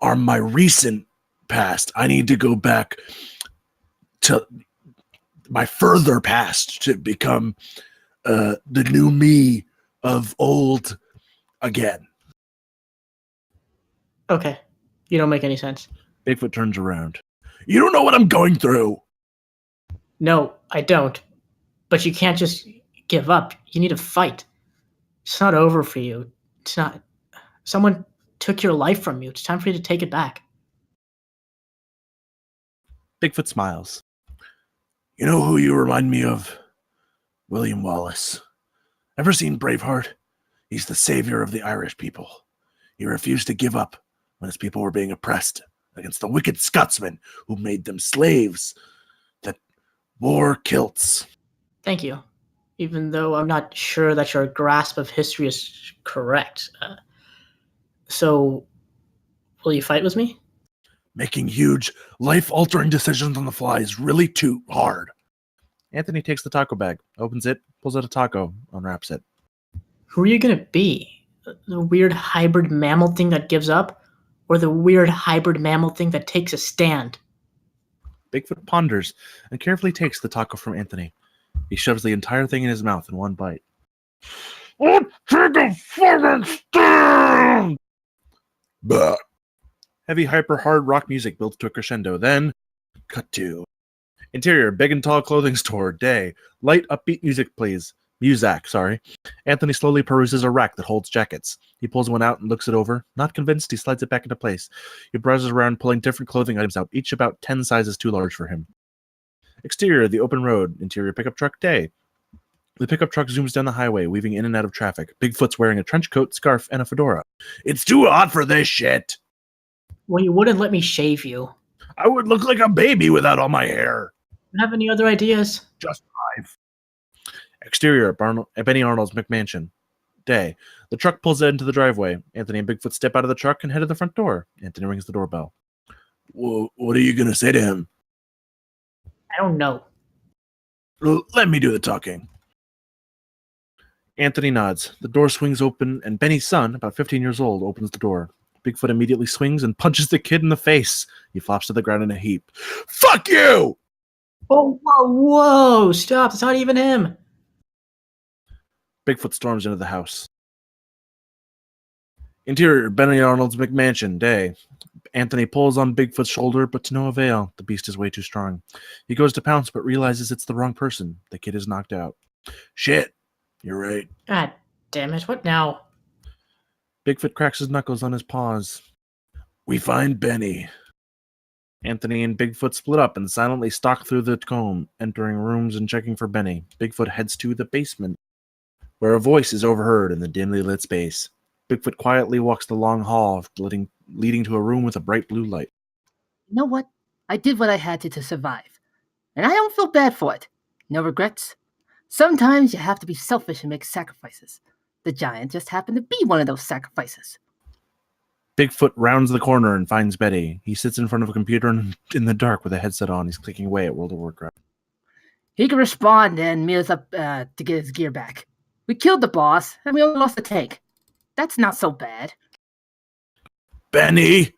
are my recent past. I need to go back to my further past to become the new me of old again. Okay, you don't make any sense. Bigfoot turns around. You don't know what I'm going through. No, I don't. But you can't just give up. You need to fight. It's not over for you. It's not. Someone took your life from you. It's time for you to take it back. Bigfoot smiles. You know who you remind me of? William Wallace. Ever seen Braveheart? He's the savior of the Irish people. He refused to give up when his people were being oppressed against the wicked Scotsmen who made them slaves that wore kilts. Thank you. Even though I'm not sure that your grasp of history is correct. So, will you fight with me? Making huge, life-altering decisions on the fly is really too hard. Anthony takes the taco bag, opens it, pulls out a taco, unwraps it. Who are you going to be? The weird hybrid mammal thing that gives up? Or the weird hybrid mammal thing that takes a stand? Bigfoot ponders and carefully takes the taco from Anthony. He shoves the entire thing in his mouth in one bite. I'll take a fucking stand! Bah. Heavy, hyper-hard rock music builds to a crescendo. Then, cut to. Interior, big and tall clothing store, day. Light, upbeat music plays. Muzak. Anthony slowly peruses a rack that holds jackets. He pulls one out and looks it over. Not convinced, he slides it back into place. He browses around, pulling different clothing items out, each about 10 sizes too large for him. Exterior, the open road. Interior, pickup truck, day. The pickup truck zooms down the highway, weaving in and out of traffic. Bigfoot's wearing a trench coat, scarf, and a fedora. It's too hot for this shit! Well, you wouldn't let me shave you. I would look like a baby without all my hair. Have any other ideas? Just 5. Exterior at Benny Arnold's McMansion. Day. The truck pulls into the driveway. Anthony and Bigfoot step out of the truck and head to the front door. Anthony rings the doorbell. What are you going to say to him? I don't know. Let me do the talking. Anthony nods. The door swings open, and Benny's son, about 15 years old, opens the door. Bigfoot immediately swings and punches the kid in the face. He flops to the ground in a heap. Fuck you! Oh, whoa, stop. It's not even him. Bigfoot storms into the house. Interior, Benny Arnold's McMansion. Day. Anthony pulls on Bigfoot's shoulder, but to no avail. The beast is way too strong. He goes to pounce, but realizes it's the wrong person. The kid is knocked out. Shit. You're right. God damn it. What now? Bigfoot cracks his knuckles on his paws. We find Benny. Anthony and Bigfoot split up and silently stalk through the comb, entering rooms and checking for Benny. Bigfoot heads to the basement, where a voice is overheard in the dimly lit space. Bigfoot quietly walks the long hall, leading to a room with a bright blue light. You know what? I did what I had to survive. And I don't feel bad for it. No regrets. Sometimes you have to be selfish and make sacrifices. The giant just happened to be one of those sacrifices. Bigfoot rounds the corner and finds Betty. He sits in front of a computer in the dark with a headset on. He's clicking away at World of Warcraft. He can respond and meet us up to get his gear back. We killed the boss, and we only lost the tank. That's not so bad. Benny!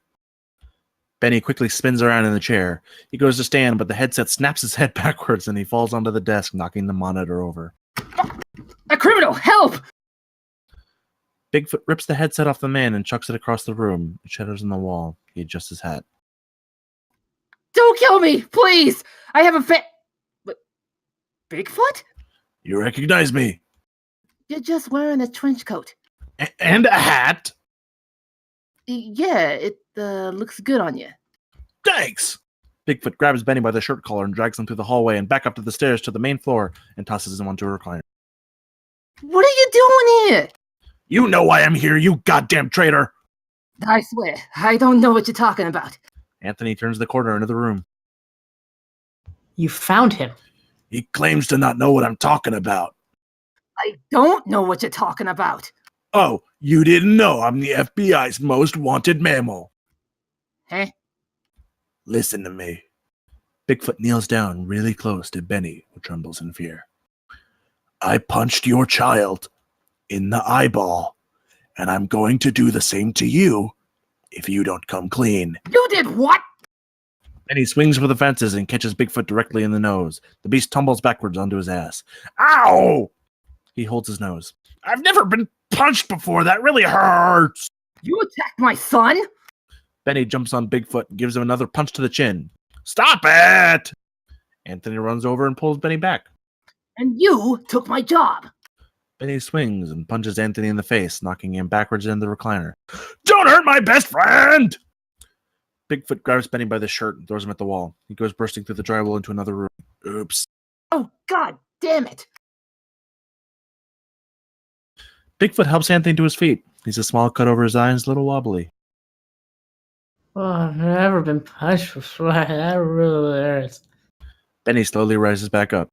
Benny quickly spins around in the chair. He goes to stand, but the headset snaps his head backwards and he falls onto the desk, knocking the monitor over. A criminal! Help! Bigfoot rips the headset off the man and chucks it across the room. It shatters on the wall. He adjusts his hat. Don't kill me, please! I have a Bigfoot? You recognize me? You're just wearing a trench coat. And a hat? Yeah, it looks good on you. Thanks! Bigfoot grabs Benny by the shirt collar and drags him through the hallway and back up to the stairs to the main floor and tosses him onto a recliner. What are you doing here? You know why I'm here, you goddamn traitor! I swear, I don't know what you're talking about. Anthony turns the corner into the room. You found him. He claims to not know what I'm talking about. I don't know what you're talking about. Oh, you didn't know I'm the FBI's most wanted mammal. Huh? Listen to me. Bigfoot kneels down really close to Benny, who trembles in fear. I punched your child in the eyeball, and I'm going to do the same to you if you don't come clean. You did what? Benny swings for the fences and catches Bigfoot directly in the nose. The beast tumbles backwards onto his ass. Ow! He holds his nose. I've never been punched before. That really hurts. You attacked my son? Benny jumps on Bigfoot and gives him another punch to the chin. Stop it! Anthony runs over and pulls Benny back. And you took my job. Benny swings and punches Anthony in the face, knocking him backwards into the recliner. Don't hurt my best friend! Bigfoot grabs Benny by the shirt and throws him at the wall. He goes bursting through the drywall into another room. Oops. Oh, God damn it. Bigfoot helps Anthony to his feet. He's a small cut over his eye and is a little wobbly. Oh, I've never been punched before. That really hurts. Benny slowly rises back up.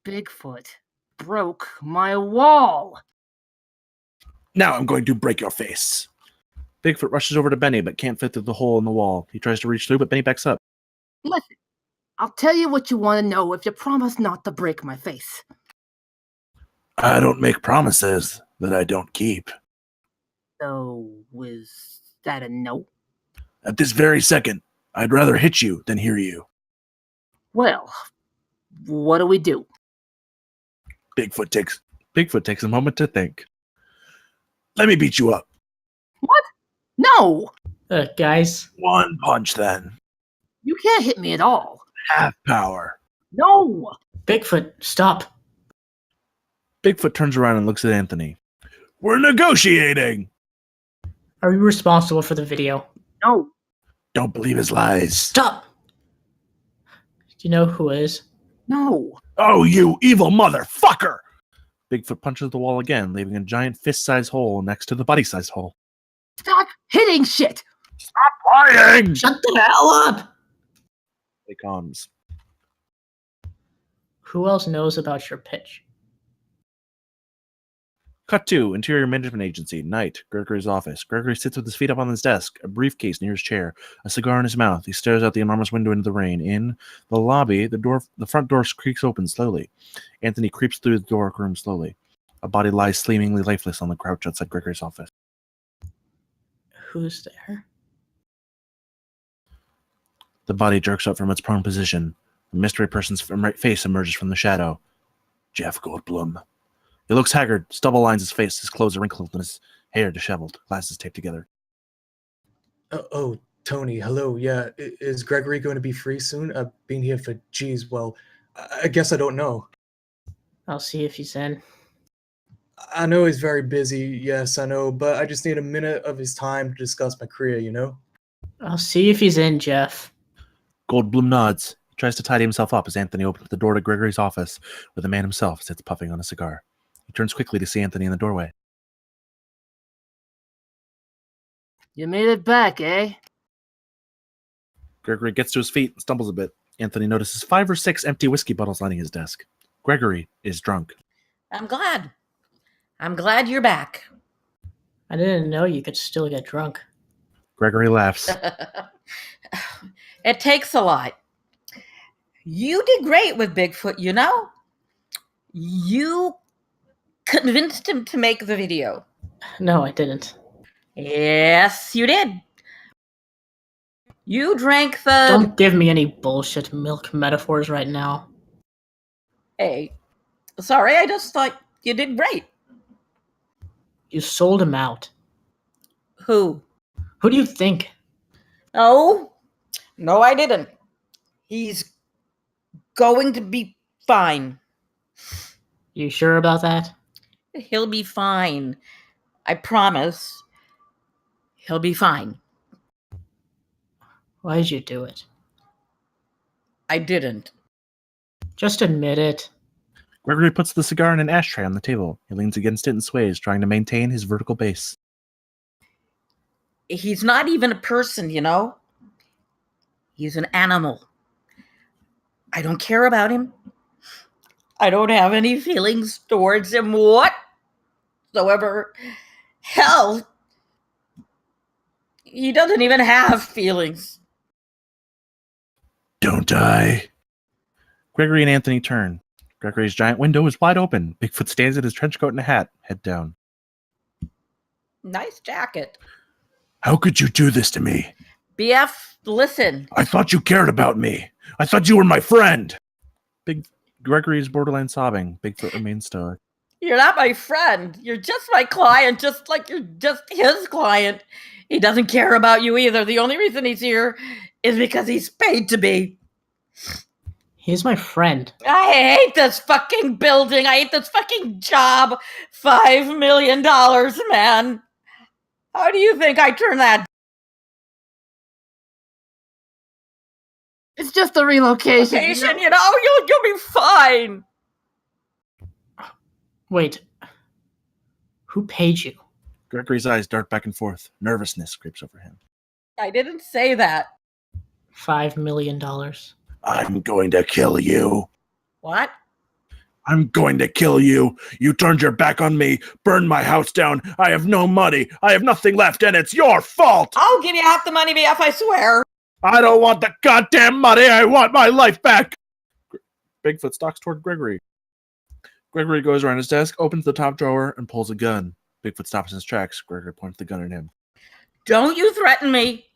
Bigfoot broke my wall. Now I'm going to break your face. Bigfoot rushes over to Benny, but can't fit through the hole in the wall. He tries to reach through, but Benny backs up. Listen, I'll tell you what you want to know if you promise not to break my face. I don't make promises that I don't keep. So, is that a no? At this very second, I'd rather hit you than hear you. Well, what do we do? Bigfoot takes a moment to think. Let me beat you up. What? No! Guys. One punch, then. You can't hit me at all. Half power. No! Bigfoot, stop. Bigfoot turns around and looks at Anthony. We're negotiating! Are you responsible for the video? No. Don't believe his lies. Stop! Do you know who is? No. Oh, you evil motherfucker! Bigfoot punches the wall again, leaving a giant fist-sized hole next to the body-sized hole. Stop hitting shit! Stop lying! Shut the hell up! Stay comms. Who else knows about your pitch? Cut to Interior Management Agency. Night. Gregory's office. Gregory sits with his feet up on his desk, a briefcase near his chair, a cigar in his mouth. He stares out the enormous window into the rain. In the lobby, the front door creaks open slowly. Anthony creeps through the dark room slowly. A body lies seemingly lifeless on the couch outside Gregory's office. Who's there? The body jerks up from its prone position. A mystery person's face emerges from the shadow. Jeff Goldblum. He looks haggard. Stubble lines his face. His clothes are wrinkled and his hair disheveled. Glasses taped together. Oh, Tony, hello. Yeah, is Gregory going to be free soon? I've been here for, well, I guess I don't know. I'll see if he's in. I know he's very busy, yes, I know, but I just need a minute of his time to discuss my career, you know? I'll see if he's in, Jeff. Goldblum nods. He tries to tidy himself up as Anthony opens the door to Gregory's office, where the man himself sits puffing on a cigar. He turns quickly to see Anthony in the doorway. You made it back, eh? Gregory gets to his feet and stumbles a bit. Anthony notices 5 or 6 empty whiskey bottles lining his desk. Gregory is drunk. I'm glad. I'm glad you're back. I didn't know you could still get drunk. Gregory laughs. It takes a lot. You did great with Bigfoot, you know? You convinced him to make the video. No, I didn't. Yes, you did. You drank the... Don't give me any bullshit milk metaphors right now. Hey, sorry, I just thought you did great. You sold him out. Who? Who do you think? No, I didn't. He's going to be fine. You sure about that? He'll be fine. I promise. He'll be fine. Why did you do it? I didn't. Just admit it. Gregory puts the cigar in an ashtray on the table. He leans against it and sways, trying to maintain his vertical base. He's not even a person, you know? He's an animal. I don't care about him. I don't have any feelings towards him whatsoever. Hell, he doesn't even have feelings. Don't I? Gregory and Anthony turn. Gregory's giant window is wide open. Bigfoot stands in his trench coat and a hat, head down. Nice jacket. How could you do this to me? BF, listen. I thought you cared about me. I thought you were my friend. Gregory is borderline sobbing. Bigfoot remains stoic. You're not my friend. You're just my client, just like you're just his client. He doesn't care about you either. The only reason he's here is because he's paid to be. He's my friend. I hate this fucking building. I hate this fucking job. $5 million, man. How do you think I turn that It's just a relocation. vacation? You know, you'll be fine. Wait. Who paid you? Gregory's eyes dart back and forth. Nervousness creeps over him. I didn't say that. $5 million. I'm going to kill you. What? I'm going to kill you. You turned your back on me, burned my house down. I have no money. I have nothing left, and it's your fault. I'll give you half the money, BF, I swear. I don't want the goddamn money. I want my life back. Bigfoot stalks toward Gregory. Gregory goes around his desk, opens the top drawer, and pulls a gun. Bigfoot stops in his tracks. Gregory points the gun at him. Don't you threaten me.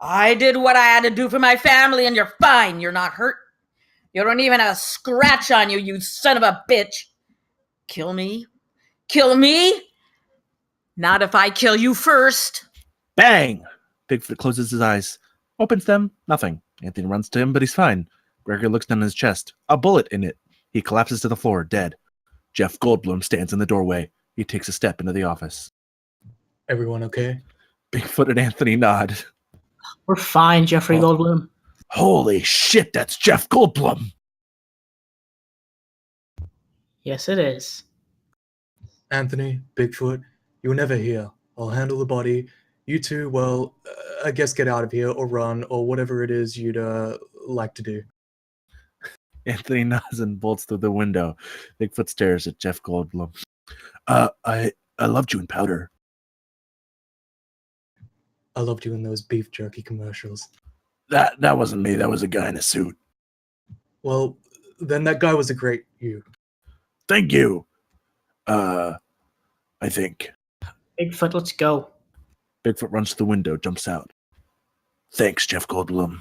I did what I had to do for my family, and you're fine. You're not hurt. You don't even have a scratch on you, you son of a bitch. Kill me? Kill me? Not if I kill you first. Bang! Bigfoot closes his eyes. Opens them. Nothing. Anthony runs to him, but he's fine. Gregory looks down his chest. A bullet in it. He collapses to the floor, dead. Jeff Goldblum stands in the doorway. He takes a step into the office. Everyone okay? Bigfoot and Anthony nod. We're fine, Jeffrey Goldblum. Holy shit, that's Jeff Goldblum! Yes, it is. Anthony, Bigfoot, you were never here. I'll handle the body. You two, well, I guess get out of here or run or whatever it is you'd like to do. Anthony nods and bolts through the window. Bigfoot stares at Jeff Goldblum. I loved you in Powder. I loved you in those beef jerky commercials. That wasn't me. That was a guy in a suit. Well, then that guy was a great you. Thank you. I think. Bigfoot, let's go. Bigfoot runs to the window, jumps out. Thanks, Jeff Goldblum.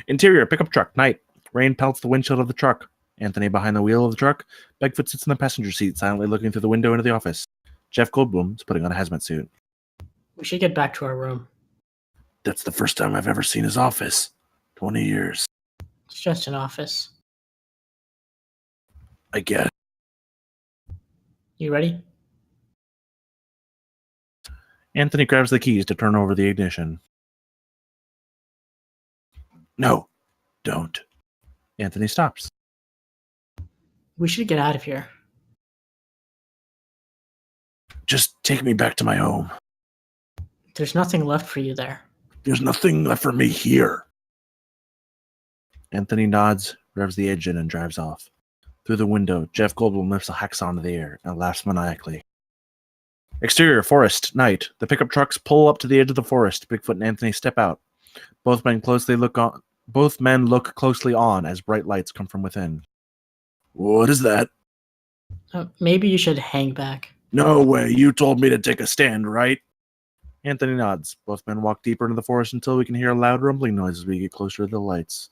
Interior, pickup truck, night. Rain pelts the windshield of the truck. Anthony behind the wheel of the truck. Bigfoot sits in the passenger seat, silently looking through the window into the office. Jeff Goldblum is putting on a hazmat suit. We should get back to our room. That's the first time I've ever seen his office. 20 years. It's just an office. I get it. You ready? Anthony grabs the keys to turn over the ignition. No, don't. Anthony stops. We should get out of here. Just take me back to my home. There's nothing left for you there. There's nothing left for me here. Anthony nods, revs the engine, and drives off. Through the window, Jeff Goldblum lifts a hacksaw into the air and laughs maniacally. Exterior, forest, night. The pickup trucks pull up to the edge of the forest. Bigfoot and Anthony step out. Both men look closely on as bright lights come from within. What is that? Maybe you should hang back. No way, you told me to take a stand, right? Anthony nods. Both men walk deeper into the forest until we can hear a loud rumbling noise as we get closer to the lights.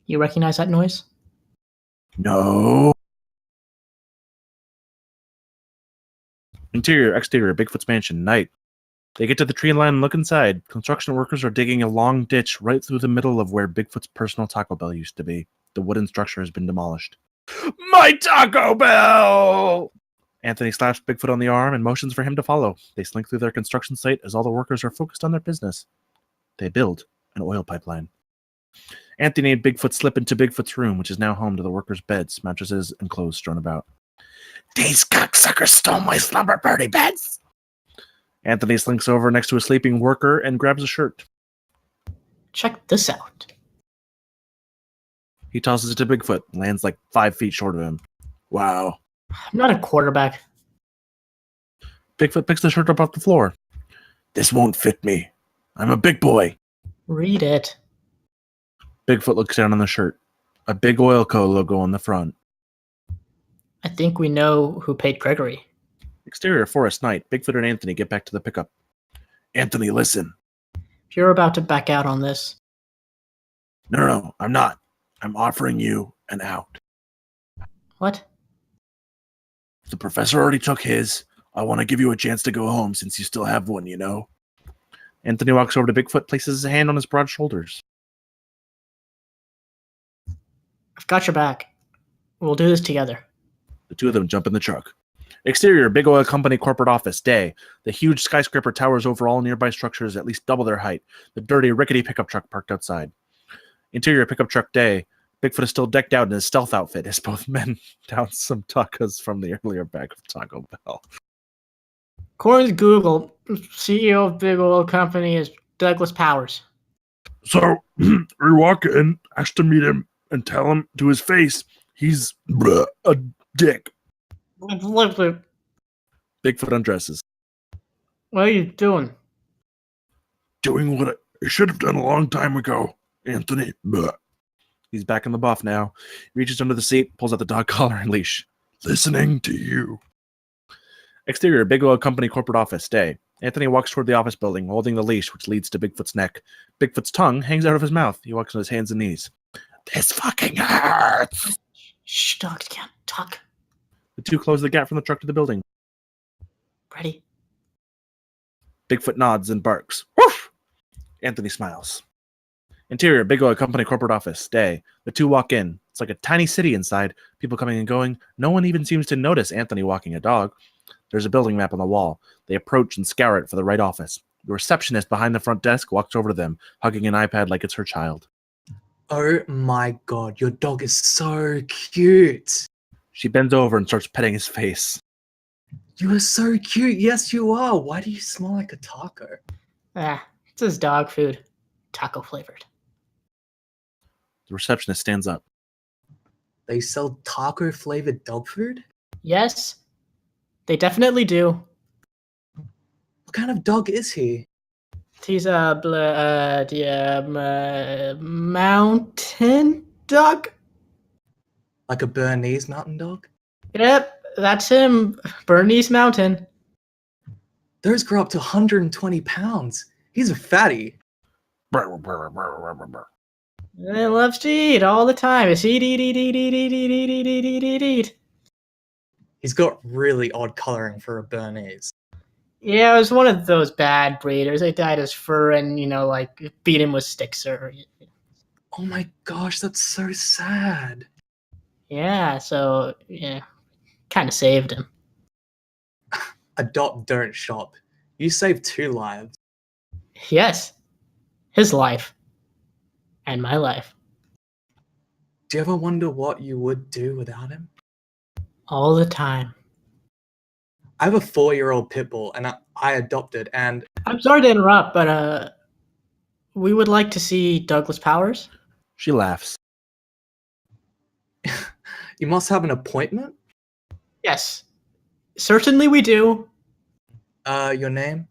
You recognize that noise? No. Interior, exterior, Bigfoot's mansion, night. They get to the tree line and look inside. Construction workers are digging a long ditch right through the middle of where Bigfoot's personal Taco Bell used to be. The wooden structure has been demolished. My Taco Bell! Anthony slaps Bigfoot on the arm and motions for him to follow. They slink through their construction site as all the workers are focused on their business. They build an oil pipeline. Anthony and Bigfoot slip into Bigfoot's room, which is now home to the workers' beds, mattresses, and clothes strewn about. These cocksuckers stole my slumber party beds! Anthony slinks over next to a sleeping worker and grabs a shirt. Check this out. He tosses it to Bigfoot and lands like 5 feet short of him. Wow. I'm not a quarterback. Bigfoot picks the shirt up off the floor. This won't fit me. I'm a big boy. Read it. Bigfoot looks down on the shirt. A big Oil Co. logo on the front. I think we know who paid Gregory. Exterior, forest, night. Bigfoot and Anthony get back to the pickup. Anthony, listen. If you're about to back out on this. No, I'm not. I'm offering you an out. What? The professor already took his. I want to give you a chance to go home since you still have one, you know? Anthony walks over to Bigfoot, places his hand on his broad shoulders. I've got your back. We'll do this together. The two of them jump in the truck. Exterior, Big Oil Company corporate office, day. The huge skyscraper towers over all nearby structures at least double their height. The dirty, rickety pickup truck parked outside. Interior, pickup truck, day. Bigfoot is still decked out in his stealth outfit as both men down some tacos from the earlier bag of Taco Bell. According to Google, CEO of Big Oil Company is Douglas Powers. So, we walk in, ask to meet him, and tell him to his face he's a dick. What Bigfoot undresses. are you doing? Doing what I should have done a long time ago, Anthony. He's back in the buff now. He reaches under the seat, pulls out the dog collar and leash. Listening to you. Exterior, Big Oil Company corporate office, day. Anthony walks toward the office building, holding the leash, which leads to Bigfoot's neck. Bigfoot's tongue hangs out of his mouth. He walks on his hands and knees. This fucking hurts! Shh, dogs can't talk. The two close the gap from the truck to the building. Ready? Bigfoot nods and barks. Woof! Anthony smiles. Interior, Big Oil Company corporate office, day. The two walk in. It's like a tiny city inside. People coming and going. No one even seems to notice Anthony walking a dog. There's a building map on the wall. They approach and scour it for the right office. The receptionist behind the front desk walks over to them, hugging an iPad like it's her child. Oh my god, your dog is so cute. She bends over and starts petting his face. You are so cute. Yes, you are. Why do you smell like a taco? It's his dog food. Taco flavored. The receptionist stands up. They sell taco-flavored dog food? Yes, they definitely do. What kind of dog is he? He's a mountain dog. Like a Bernese mountain dog? Yep, that's him. Bernese Mountain. Those grow up to 120 pounds. He's a fatty. Brr, brr, brr, brr, brr, brr. He loves to eat all the time. It's eat. He's got really odd coloring for a Bernese. Yeah, it was one of those bad breeders. They dyed his fur and, like, beat him with sticks or... Oh my gosh, that's so sad. Yeah, so, yeah, kind of saved him. Adopt, don't shop. You saved 2 lives. Yes, his life. And my life. Do you ever wonder what you would do without him? All the time. I have a 4-year-old pit bull, and I adopted, and I'm sorry to interrupt, but, we would like to see Douglas Powers. She laughs. you must have an appointment? Yes, certainly we do. Your name?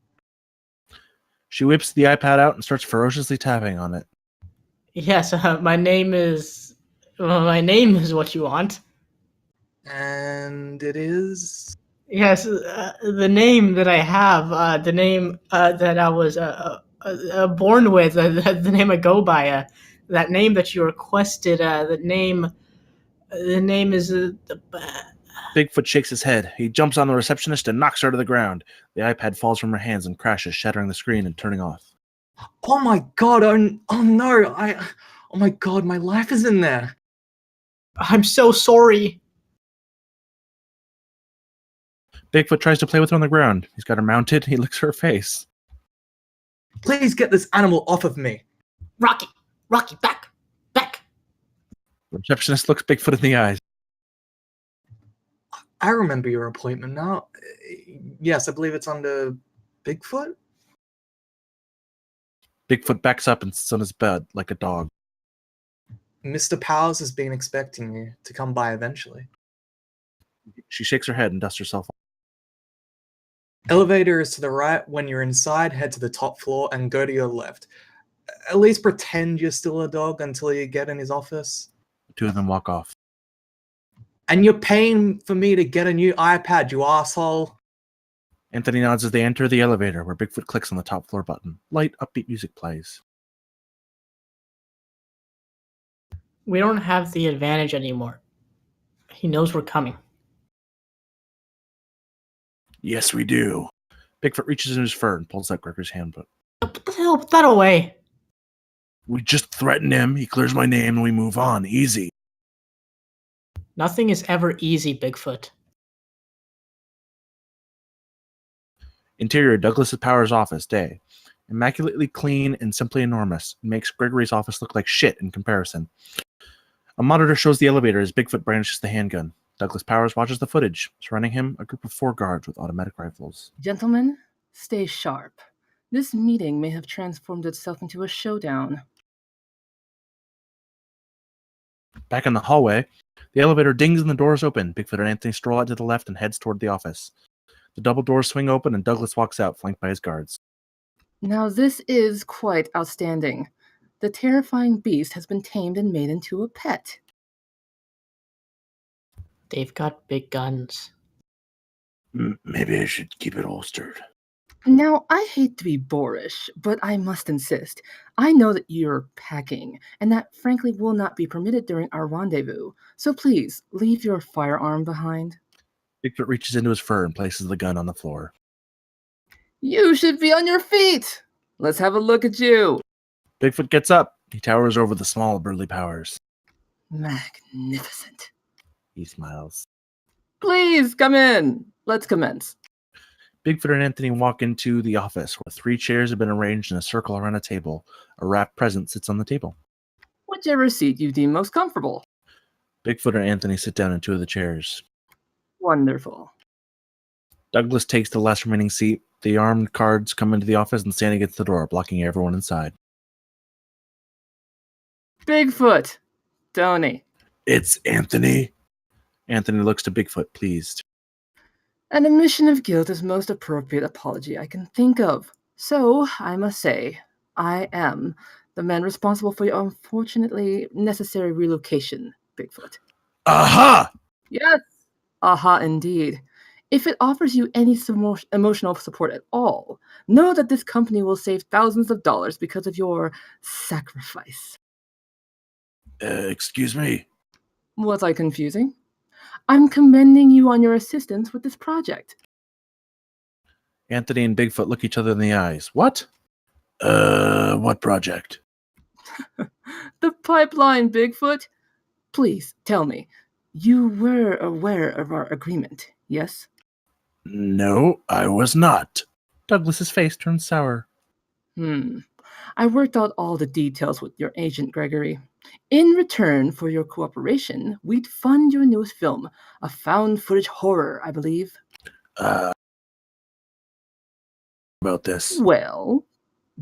She whips the iPad out and starts ferociously tapping on it. Yes, my name is... Well, my name is what you want. And it is... Yes, the name that I have, the name that I was born with, the name I go by, that name that you requested, the name is... Bigfoot shakes his head. He jumps on the receptionist and knocks her to the ground. The iPad falls from her hands and crashes, shattering the screen and turning off. Oh my god, oh no, oh my god, my life is in there. I'm so sorry. Bigfoot tries to play with her on the ground. He's got her mounted. He licks her face. Please get this animal off of me. Rocky, back. The receptionist looks Bigfoot in the eyes. I remember your appointment now. Yes, I believe it's under Bigfoot? Bigfoot backs up and sits on his bed like a dog. Mr. Powers has been expecting you to come by eventually. She shakes her head and dusts herself off. Elevator is to the right. When you're inside, head to the top floor and go to your left. At least pretend you're still a dog until you get in his office. The two of them walk off. And you're paying for me to get a new iPad, you asshole. Anthony nods as they enter the elevator, where Bigfoot clicks on the top floor button. Light, upbeat music plays. We don't have the advantage anymore. He knows we're coming. Yes, we do. Bigfoot reaches in his fur and pulls out Gregor's handbook. Put the hell, put that away. We just threaten him, he clears my name, and we move on. Easy. Nothing is ever easy, Bigfoot. Interior, Douglas Powers' office, day. Immaculately clean and simply enormous. It makes Gregory's office look like shit in comparison. A monitor shows the elevator as Bigfoot brandishes the handgun. Douglas Powers watches the footage. Surrounding him, a group of 4 guards with automatic rifles. Gentlemen, stay sharp. This meeting may have transformed itself into a showdown. Back in the hallway, the elevator dings and the doors open. Bigfoot and Anthony stroll out to the left and heads toward the office. The double doors swing open and Douglas walks out, flanked by his guards. Now this is quite outstanding. The terrifying beast has been tamed and made into a pet. They've got big guns. Maybe I should keep it holstered. Now, I hate to be boorish, but I must insist. I know that you're packing, and that frankly will not be permitted during our rendezvous. So please, leave your firearm behind. Bigfoot reaches into his fur and places the gun on the floor. You should be on your feet! Let's have a look at you! Bigfoot gets up. He towers over the small, burly Powers. Magnificent. He smiles. Please, come in. Let's commence. Bigfoot and Anthony walk into the office, where 3 chairs have been arranged in a circle around a table. A wrapped present sits on the table. Whichever seat you deem most comfortable. Bigfoot and Anthony sit down in 2 of the chairs. Wonderful. Douglas takes the last remaining seat. The armed guards come into the office and stand against the door, blocking everyone inside. Bigfoot, Tony. It's Anthony. Anthony looks to Bigfoot, pleased. An admission of guilt is most appropriate apology I can think of. So, I must say, I am the man responsible for your unfortunately necessary relocation, Bigfoot. Aha! Yes! Aha, indeed. If it offers you any emotional support at all, know that this company will save thousands of dollars because of your sacrifice. Excuse me? Was I confusing? I'm commending you on your assistance with this project. Anthony and Bigfoot look each other in the eyes. What? What project? The pipeline, Bigfoot. Please tell me, you were aware of our agreement, yes? No, I was not. Douglas's face turned sour. I worked out all the details with your agent, Gregory. In return for your cooperation, we'd fund your newest film, a found footage horror, I believe. About this. Well,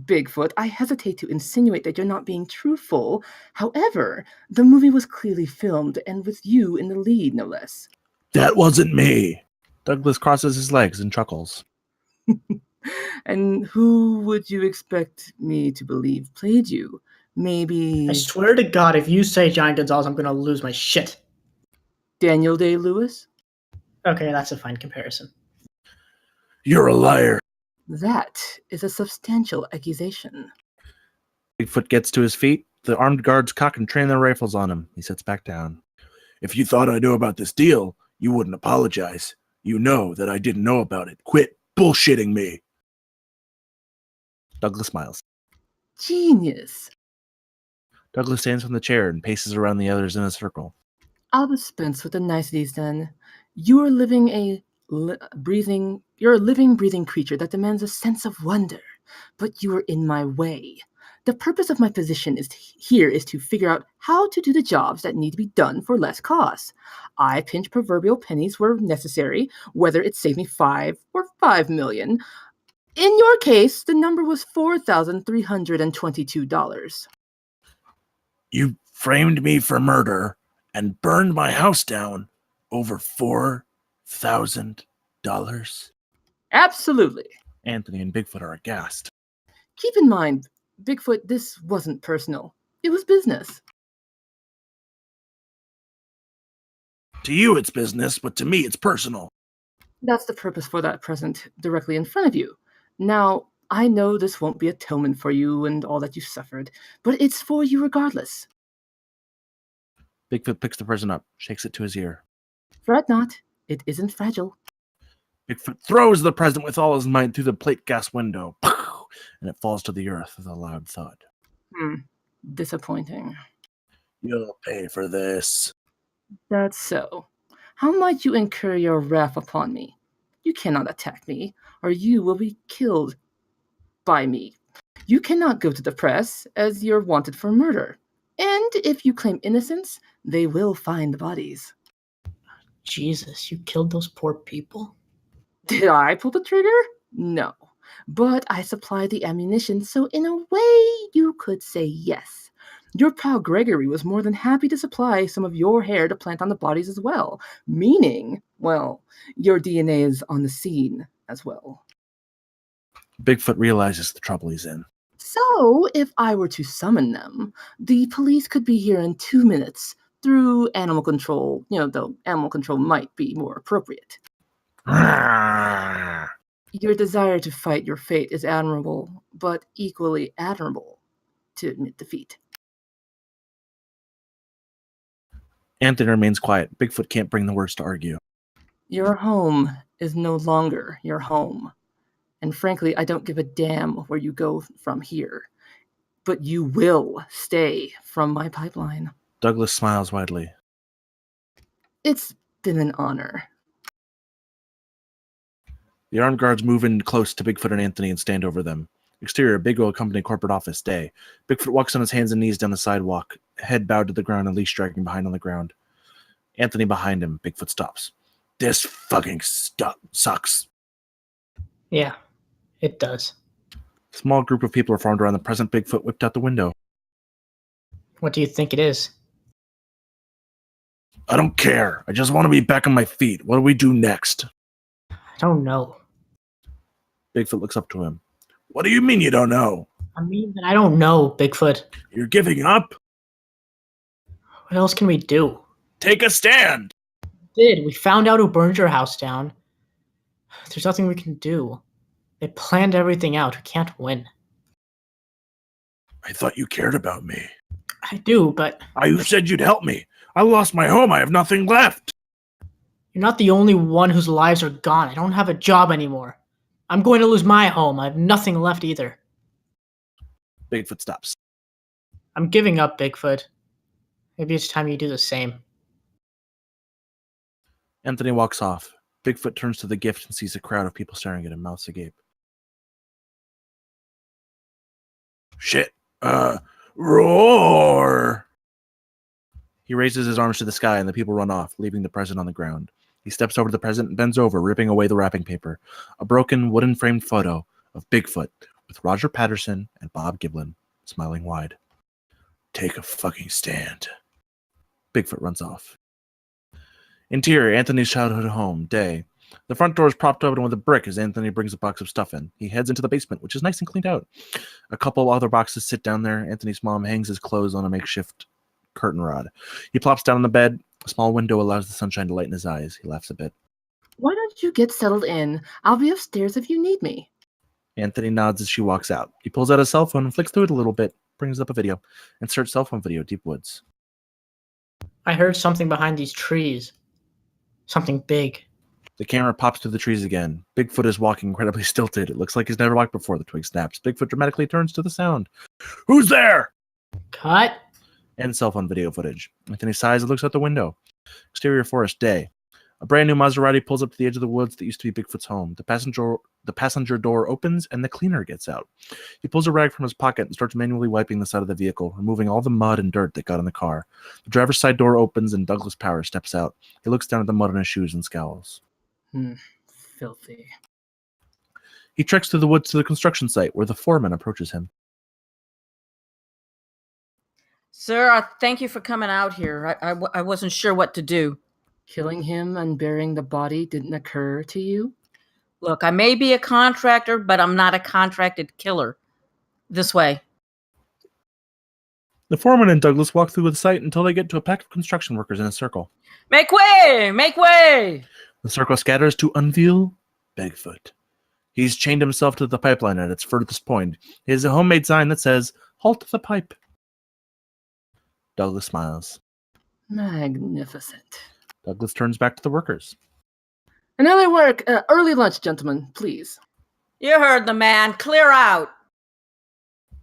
Bigfoot, I hesitate to insinuate that you're not being truthful. However, the movie was clearly filmed and with you in the lead, no less. That wasn't me. Douglas crosses his legs and chuckles. And who would you expect me to believe played you? Maybe I swear to God, if you say John Gonzalez, I'm gonna lose my shit. Daniel Day-Lewis? Okay, that's a fine comparison. You're a liar. That is a substantial accusation. Bigfoot gets to his feet. The armed guards cock and train their rifles on him. He sits back down. If you thought I knew about this deal, you wouldn't apologize. You know that I didn't know about it. Quit bullshitting me. Douglas smiles. Genius. Douglas stands from the chair and paces around the others in a circle. I'll dispense with the niceties then. You are living you're a living, breathing creature that demands a sense of wonder, but you are in my way. The purpose of my position is to figure out how to do the jobs that need to be done for less cost. I pinch proverbial pennies where necessary, whether it saved me 5 or 5 million. In your case, the number was $4,322. You framed me for murder and burned my house down over $4,000. Absolutely. Anthony and Bigfoot are aghast. Keep in mind, Bigfoot, this wasn't personal. It was business. To you it's business, but to me it's personal. That's the purpose for that present directly in front of you. Now, I know this won't be atonement for you and all that you suffered, but it's for you regardless. Bigfoot picks the present up, shakes it to his ear. Fret not, it isn't fragile. Bigfoot throws the present with all his might through the plate glass window, and it falls to the earth with a loud thud. Disappointing. You'll pay for this. That's so. How might you incur your wrath upon me? You cannot attack me, or you will be killed by me. You cannot go to the press, as you're wanted for murder. And if you claim innocence, they will find the bodies. Jesus, you killed those poor people? Did I pull the trigger? No. But I supplied the ammunition, so in a way, you could say yes. Your pal Gregory was more than happy to supply some of your hair to plant on the bodies as well. Meaning, well, your DNA is on the scene as well. Bigfoot realizes the trouble he's in. So, if I were to summon them, the police could be here in 2 minutes through animal control, though animal control might be more appropriate. Your desire to fight your fate is admirable, but equally admirable to admit defeat. Anthony remains quiet. Bigfoot can't bring the words to argue. Your home is no longer your home. And frankly, I don't give a damn where you go from here. But you will stay from my pipeline. Douglas smiles widely. It's been an honor. The armed guards move in close to Bigfoot and Anthony and stand over them. Exterior, Big O Company corporate office, day. Bigfoot walks on his hands and knees down the sidewalk, head bowed to the ground and leash dragging behind on the ground. Anthony behind him. Bigfoot stops. This fucking stuff sucks. Yeah, it does. A small group of people are formed around the present Bigfoot whipped out the window. What do you think it is? I don't care. I just want to be back on my feet. What do we do next? I don't know. Bigfoot looks up to him. What do you mean you don't know? I mean that I don't know, Bigfoot. You're giving up? What else can we do? Take a stand! We found out who burned your house down. There's nothing we can do. They planned everything out. We can't win. I thought you cared about me. I do, but You said you'd help me. I lost my home. I have nothing left. you're not the only one whose lives are gone. I don't have a job anymore. I'm going to lose my home. I have nothing left either. Bigfoot stops. I'm giving up, Bigfoot. Maybe it's time you do the same. Anthony walks off. Bigfoot turns to the gift and sees a crowd of people staring at him, mouths agape. Shit. Roar! He raises his arms to the sky and the people run off, leaving the present on the ground. He steps over to the present and bends over, ripping away the wrapping paper. A broken, wooden-framed photo of Bigfoot with Roger Patterson and Bob Giblin smiling wide. Take a fucking stand. Bigfoot runs off. Interior, Anthony's childhood home, day. The front door is propped open with a brick as Anthony brings a box of stuff in. He heads into the basement, which is nice and cleaned out. A couple other boxes sit down there. Anthony's mom hangs his clothes on a makeshift curtain rod. He plops down on the bed. A small window allows the sunshine to lighten his eyes. He laughs a bit. Why don't you get settled in? I'll be upstairs if you need me. Anthony nods as she walks out. He pulls out his cell phone and flicks through it a little bit, brings up a video. Insert cell phone video, deep woods. I heard something behind these trees. Something big. The camera pops through the trees again. Bigfoot is walking incredibly stilted. It looks like he's never walked before. The twig snaps. Bigfoot dramatically turns to the sound. Who's there? Cut. And cell phone video footage. Anthony sighs and looks out the window. Exterior forest, day. A brand new Maserati pulls up to the edge of the woods that used to be Bigfoot's home. The passenger door opens and the cleaner gets out. He pulls a rag from his pocket and starts manually wiping the side of the vehicle, removing all the mud and dirt that got in the car. The driver's side door opens and Douglas Power steps out. He looks down at the mud on his shoes and scowls. Filthy. He treks through the woods to the construction site where the foreman approaches him. Sir, thank you for coming out here. I wasn't sure what to do. Killing him and burying the body didn't occur to you? Look, I may be a contractor, but I'm not a contracted killer. This way. The foreman and Douglas walk through the site until they get to a pack of construction workers in a circle. Make way! Make way! The circle scatters to unveil Bigfoot. He's chained himself to the pipeline at its furthest point. He has a homemade sign that says, "Halt the pipe." Douglas smiles. Magnificent. Douglas turns back to the workers. Another work. Early lunch, gentlemen, please. You heard the man. Clear out.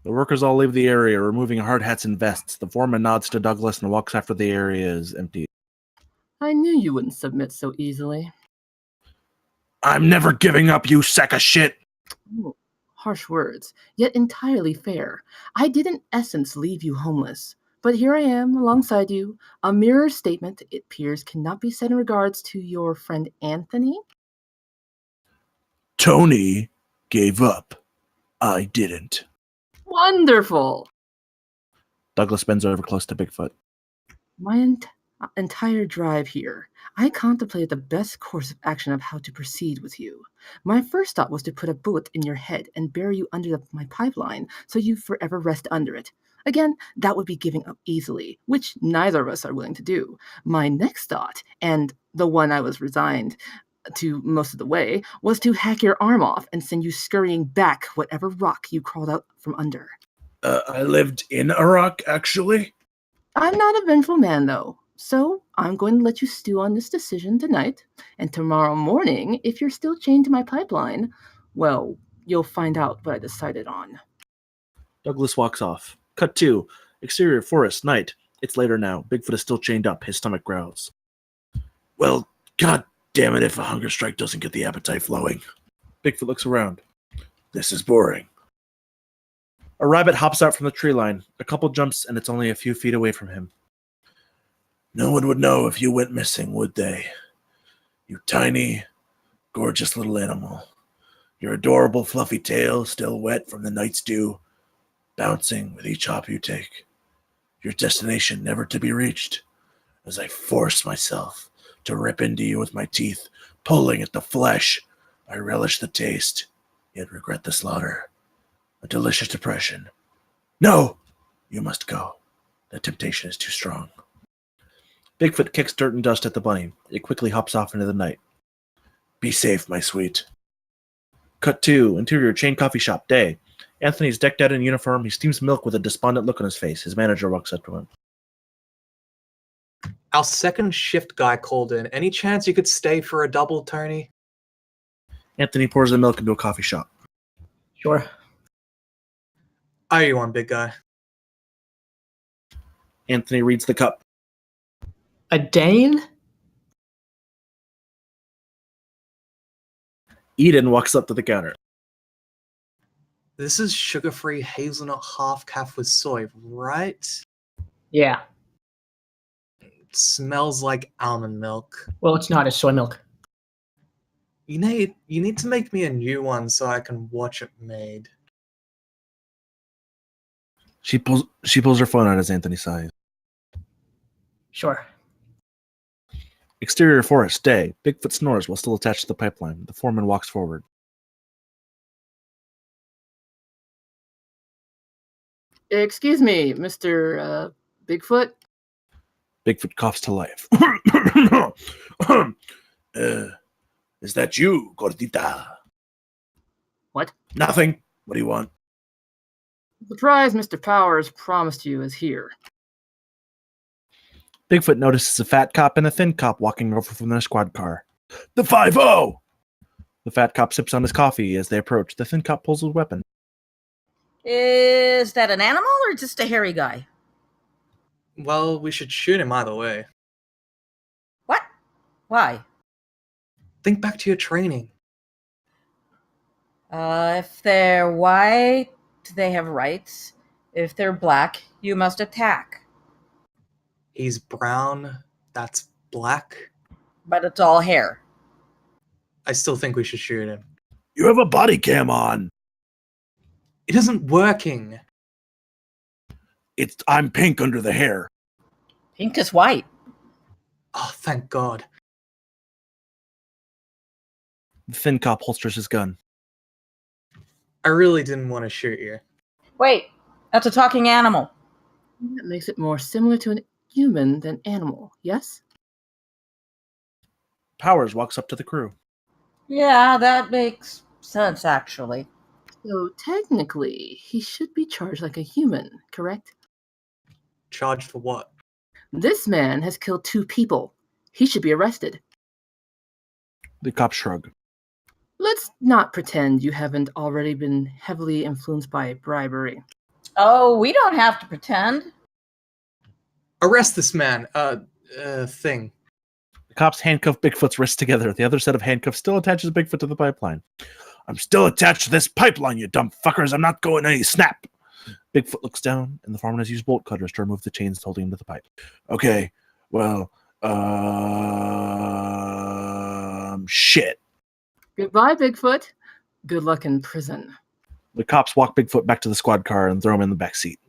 The workers all leave the area, removing hard hats and vests. The foreman nods to Douglas and walks after the area is empty. I knew you wouldn't submit so easily. I'm never giving up, you sack of shit! Ooh, harsh words, yet entirely fair. I did in essence leave you homeless. But here I am, alongside you. A mirror statement, it appears, cannot be said in regards to your friend Anthony. Tony gave up. I didn't. Wonderful! Douglas bends over close to Bigfoot. My entire drive here, I contemplated the best course of action of how to proceed with you. My first thought was to put a bullet in your head and bury you under my pipeline so you forever rest under it. Again, that would be giving up easily, which neither of us are willing to do. My next thought, and the one I was resigned to most of the way, was to hack your arm off and send you scurrying back whatever rock you crawled out from under. I lived in a rock, actually. I'm not a vengeful man, though, so I'm going to let you stew on this decision tonight, and tomorrow morning, if you're still chained to my pipeline, well, you'll find out what I decided on. Douglas walks off. Cut 2. Exterior forest, night. It's later now. Bigfoot is still chained up. His stomach growls. Well, god damn it if a hunger strike doesn't get the appetite flowing. Bigfoot looks around. This is boring. A rabbit hops out from the tree line. A couple jumps, and it's only a few feet away from him. No one would know if you went missing, would they? You tiny, gorgeous little animal. Your adorable fluffy tail still wet from the night's dew, bouncing with each hop you take. Your destination never to be reached. as I force myself to rip into you with my teeth, pulling at the flesh. I relish the taste, yet regret the slaughter. A delicious depression. No! You must go. The temptation is too strong. Bigfoot kicks dirt and dust at the bunny. It quickly hops off into the night. Be safe, my sweet. Cut 2, interior chain coffee shop, day. Anthony's decked out in uniform. He steams milk with a despondent look on his face. His manager walks up to him. Our second shift guy called in. Any chance you could stay for a double, Tony? Anthony pours the milk into a coffee shop. Sure. Are you on, big guy? Anthony reads the cup. A Dane? Eden walks up to the counter. This is sugar-free hazelnut half-calf with soy, right? Yeah. It smells like almond milk. Well, it's not. It's soy milk. You need to make me a new one so I can watch it made. She pulls her phone out as Anthony sighs. Sure. Exterior forest, day. Bigfoot snores while still attached to the pipeline. The foreman walks forward. Excuse me, Mr. Bigfoot? Bigfoot coughs to life. Is that you, Gordita? What? Nothing. What do you want? The prize Mr. Powers promised you is here. Bigfoot notices a fat cop and a thin cop walking over from their squad car. The 5-0! The fat cop sips on his coffee as they approach. The thin cop pulls his weapon. Is that an animal or just a hairy guy? Well, we should shoot him either way. What? Why? Think back to your training. If they're white, they have rights. If they're black, you must attack. He's brown, that's black. But it's all hair. I still think we should shoot him. You have a body cam on. It isn't working. I'm pink under the hair. Pink is white. Oh, thank God. The thin cop holsters his gun. I really didn't want to shoot you. Wait, that's a talking animal. That makes it more similar to an human than animal, yes? Powers walks up to the crew. Yeah, that makes sense, actually. So technically, he should be charged like a human, correct? Charged for what? This man has killed 2 people. He should be arrested. The cops shrug. Let's not pretend you haven't already been heavily influenced by bribery. Oh, we don't have to pretend. Arrest this man. Thing. The cops handcuff Bigfoot's wrists together. The other set of handcuffs still attaches Bigfoot to the pipeline. I'm still attached to this pipeline, you dumb fuckers. I'm not going any snap. Bigfoot looks down, and the foreman has used bolt cutters to remove the chains holding him to the pipe. Okay, well, shit. Goodbye, Bigfoot. Good luck in prison. The cops walk Bigfoot back to the squad car and throw him in the back seat.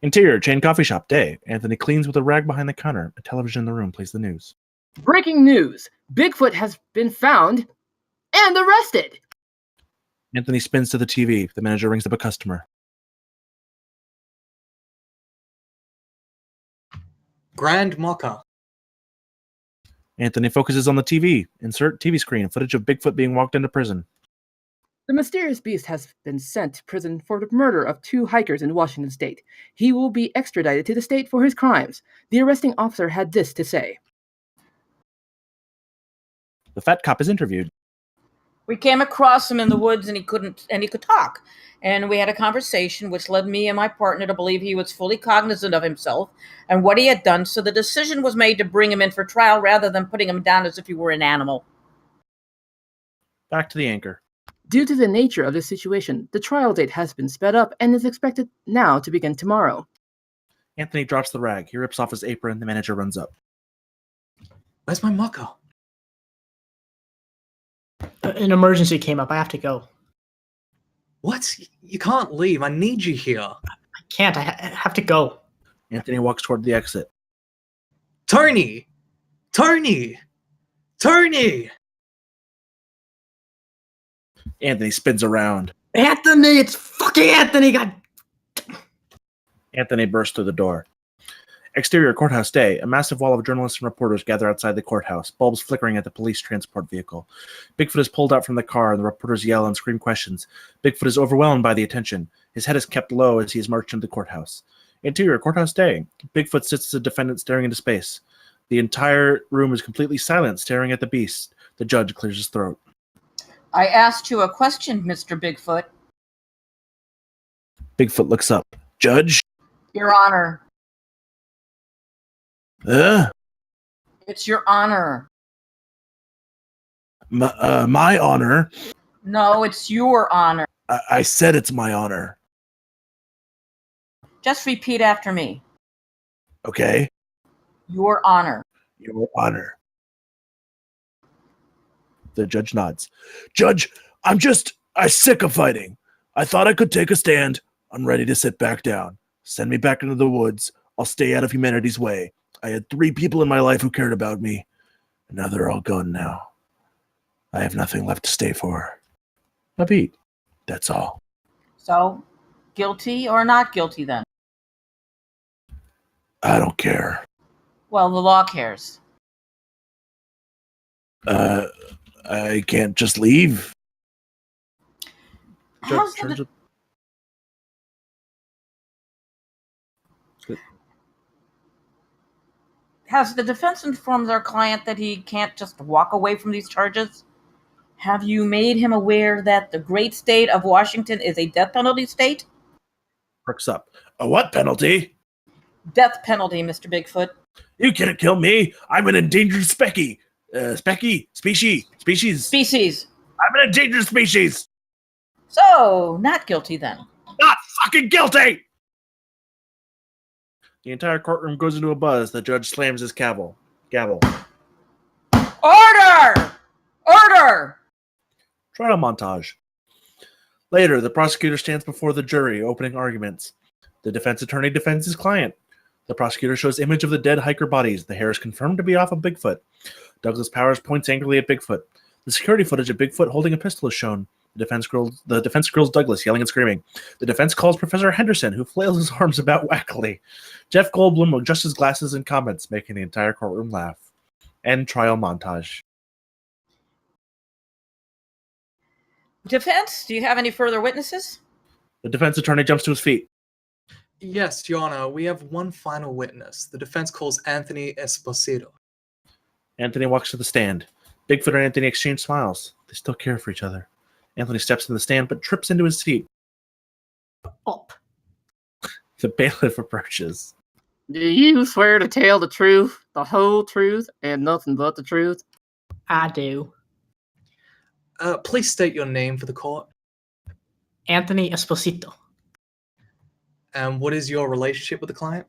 Interior, chain coffee shop, day. Anthony cleans with a rag behind the counter. A television in the room plays the news. Breaking news! Bigfoot has been found and arrested! Anthony spins to the TV. The manager rings up a customer. Grand Mocha. Anthony focuses on the TV. Insert TV screen. Footage of Bigfoot being walked into prison. The mysterious beast has been sent to prison for the murder of 2 hikers in Washington state. He will be extradited to the state for his crimes. The arresting officer had this to say. The fat cop is interviewed. We came across him in the woods and he could talk. And we had a conversation which led me and my partner to believe he was fully cognizant of himself and what he had done. So the decision was made to bring him in for trial rather than putting him down as if he were an animal. Back to the anchor. Due to the nature of this situation, the trial date has been sped up and is expected now to begin tomorrow. Anthony drops the rag. He rips off his apron. The manager runs up. Where's my mocha? An emergency came up. I have to go. What? You can't leave. I need you here. I can't. I have to go. Anthony walks toward the exit. Tony! Tony! Tony! Anthony spins around. Anthony, it's fucking Anthony. God. Anthony bursts through the door. Exterior courthouse day. A massive wall of journalists and reporters gather outside the courthouse, bulbs flickering at the police transport vehicle. Bigfoot is pulled out from the car, and the reporters yell and scream questions. Bigfoot is overwhelmed by the attention. His head is kept low as he is marched into the courthouse. Interior courthouse day. Bigfoot sits as a defendant staring into space. The entire room is completely silent, staring at the beast. The judge clears his throat. I asked you a question, Mr. Bigfoot. Bigfoot looks up. Judge? Your Honor. Uh? It's your honor. My honor? No, it's your honor. I said it's my honor. Just repeat after me. Okay? Your honor. Your honor. The judge nods. Judge, I'm sick of fighting. I thought I could take a stand. I'm ready to sit back down. Send me back into the woods. I'll stay out of humanity's way. I had 3 people in my life who cared about me. And now they're all gone now. I have nothing left to stay for. A beat. That's all. So, guilty or not guilty then? I don't care. Well, the law cares. I can't just leave. How's Judge, the, has the defense informed their client that he can't just walk away from these charges? Have you made him aware that the great state of Washington is a death penalty state? perks up. A what penalty? Death penalty, Mr. Bigfoot. You can't kill me. I'm an endangered species. Species. I'm an endangered species. So, not guilty then. Not fucking guilty. The entire courtroom goes into a buzz. The judge slams his gavel. Order! Order! Trial montage. Later, the prosecutor stands before the jury, opening arguments. The defense attorney defends his client. The prosecutor shows image of the dead hiker bodies. The hair is confirmed to be off of Bigfoot. Douglas Powers points angrily at Bigfoot. The security footage of Bigfoot holding a pistol is shown. The defense grills Douglas, yelling and screaming. The defense calls Professor Henderson, who flails his arms about wackily. Jeff Goldblum adjusts his glasses and comments, making the entire courtroom laugh. End trial montage. Defense, do you have any further witnesses? The defense attorney jumps to his feet. Yes, Your Honor, we have one final witness. The defense calls Anthony Esposito. Anthony walks to the stand. Bigfoot and Anthony exchange smiles. They still care for each other. Anthony steps in the stand, but trips into his seat. Up. The bailiff approaches. Do you swear to tell the truth, the whole truth, and nothing but the truth? I do. Please state your name for the court. Anthony Esposito. And what is your relationship with the client?